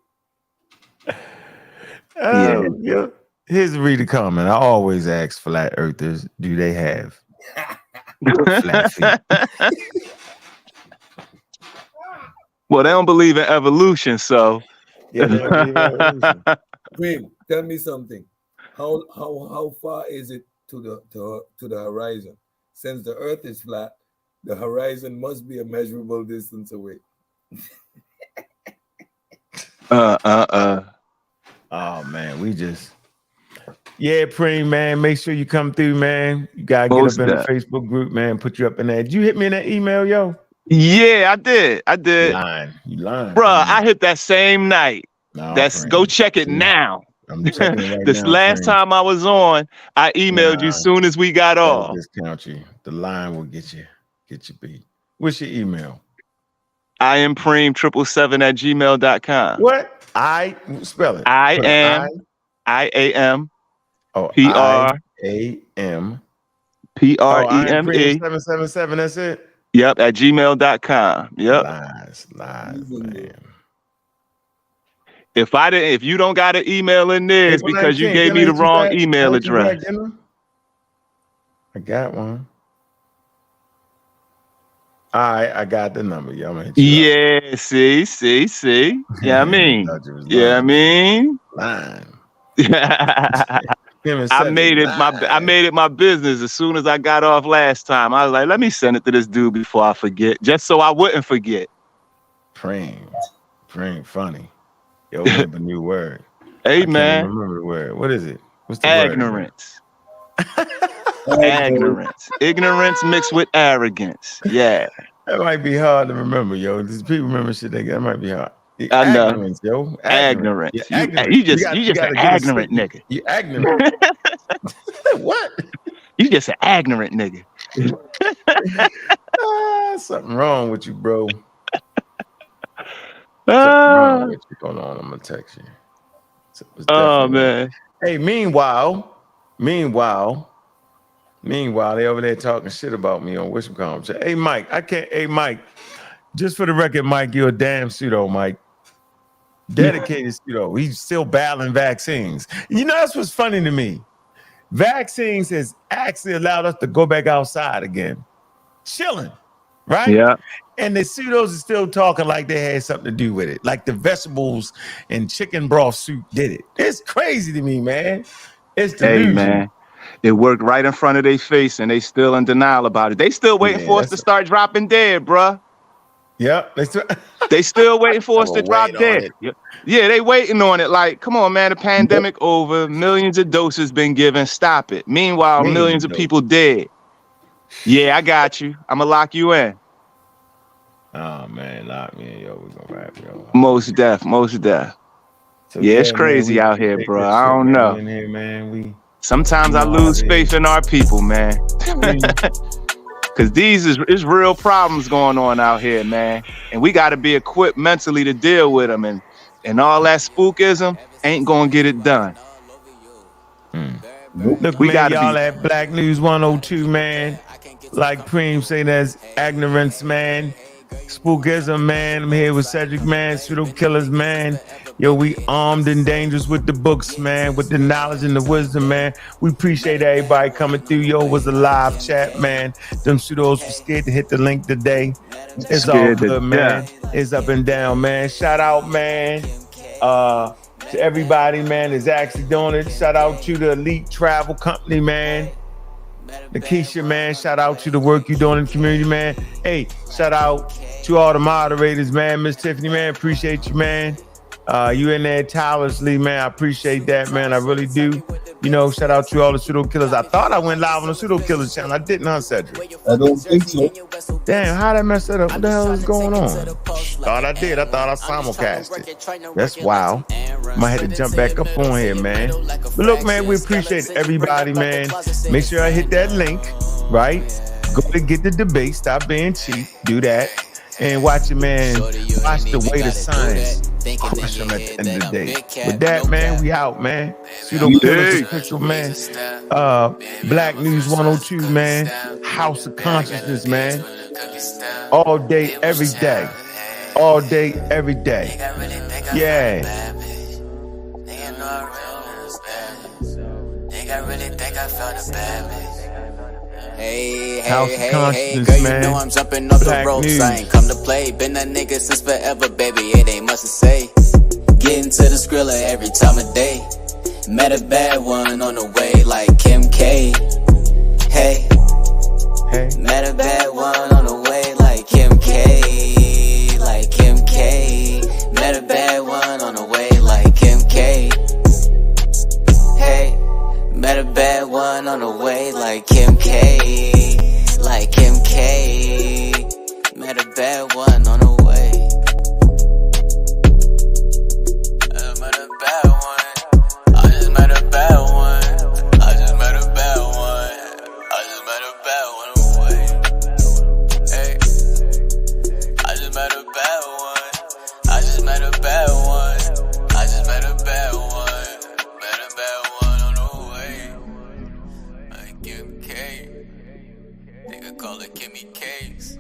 Yeah. Here's a reader comment. I always ask flat earthers, do they have flat feet? Well, they don't believe in evolution, so. Yeah, they don't believe in evolution. Prim, tell me something. How far is it to the horizon? Since the earth is flat, the horizon must be a measurable distance away. Oh man, Preem, man. Make sure you come through, man. You gotta get up in the Facebook group, man. Put you up in there. Did you hit me in that email, yo? Yeah, I did. You lying. Bruh, I hit that same night. Go check it now. I'm checking it right This now. last time I was on, I emailed you soon as we got That'll off. discount you. The line will get you beat. What's your email? I am preem777@gmail.com. What? Spell it. I am PREME. Oh, IAM. PREM 777. That's it. Yep, at gmail.com. Yep. Lies, man. If you don't got an email in there, it's because you gave me the wrong email address. I got one. All right, I got the number. Yo, I'm gonna hit you see. Yeah, I mean. Yeah, I mean. Line. I made it my business as soon as I got off last time. I was like, let me send it to this dude before I forget, just so I wouldn't forget. Praying funny. Yo, we have a new word. Hey, I man. can't remember the word. What is it? What's the Ignorance. Ignorance. Ignorance mixed with arrogance. Yeah. That might be hard to remember, yo. These people remember shit that might be hard. I know. Ignorance, yo. Ignorance. You just an ignorant nigga. You ignorant. What? You just an ignorant nigga. Something wrong with you, bro. Something wrong with you. Hold on, I'm gonna text you. Oh man. Hey, meanwhile, they over there talking shit about me on whatchamacallit. Hey, Mike, Hey, Mike, just for the record, Mike, you're a damn pseudo, Mike. Dedicated pseudo. He's still battling vaccines. You know, that's what's funny to me. Vaccines has actually allowed us to go back outside again, chilling, right? Yeah. And the pseudos are still talking like they had something to do with it, like the vegetables and chicken broth soup did it. It's crazy to me, man. It's delusion. Hey, man. It worked right in front of their face, and they still in denial about it. They still waiting for us to start dropping dead, bruh. Yep. They still waiting for us to drop dead. Yeah, they waiting on it. Like, come on, man. The pandemic over. Millions of doses been given. Stop it. Meanwhile, millions of people dead. Yeah, I got you. I'm going to lock you in. Oh, man. Lock me in, yo. We're going to rap, yo. Most deaf. So, yeah, it's crazy out here, bro. I don't know. In here, man. Sometimes I lose faith in our people, man. Because these is real problems going on out here, man. And we got to be equipped mentally to deal with them. And all that spookism ain't going to get it done. Look, we got y'all at Black News 102, man. Like Preem say, that's ignorance, man. Spookism, man. I'm here with Cedric, man. Pseudo killers, man. Yo, we armed and dangerous with the books, man. With the knowledge and the wisdom, man. We appreciate everybody coming through. Yo, it was a live chat, man. Them pseudos were scared to hit the link today. It's all good, man. It's up and down, man. Shout out, man. To everybody, man, is actually doing it. Shout out to the Elite Travel Company, man. Lakeisha, man, shout out to the work you're doing in the community, man. Hey, shout out to all the moderators, man. Miss Tiffany, man, appreciate you, man. You in there tirelessly, man. I appreciate that, man. I really do. You know, shout out to all the pseudo killers. I thought I went live on the pseudo killers channel. I didn't, huh, Cedric? I don't think so. Damn, how'd I mess that up? What the hell is going on? Thought I did. I thought I simulcast it. That's wild. Might have to jump back up on here, man. But look, man, we appreciate everybody, man. Make sure I hit that link, right? Go to get the debate. Stop being cheap. Do that. And watch it, man. Watch the way to science. Crush them at the end of the day. With that, man, we out, man. Pseudo Killers official, man. Black News 102, man. House of Consciousness, man. All day, every day. All day, every day. Yeah. Hey, House of Consciousness, girl, man. You know I'm jumping off the ropes. I ain't come to play. Been that nigga since forever, baby. It ain't much to say. Getting to the skrilla every time of day. Met a bad one on the way, like Kim K. Hey, met a bad one on the way, like Kim K. Like Kim K. Met a bad one on the way, like Kim K. Hey, met a bad one on the way, like Kim K. Like Kim K. Met a bad one on the way. Met a bad one. call her Kimmy Cakes.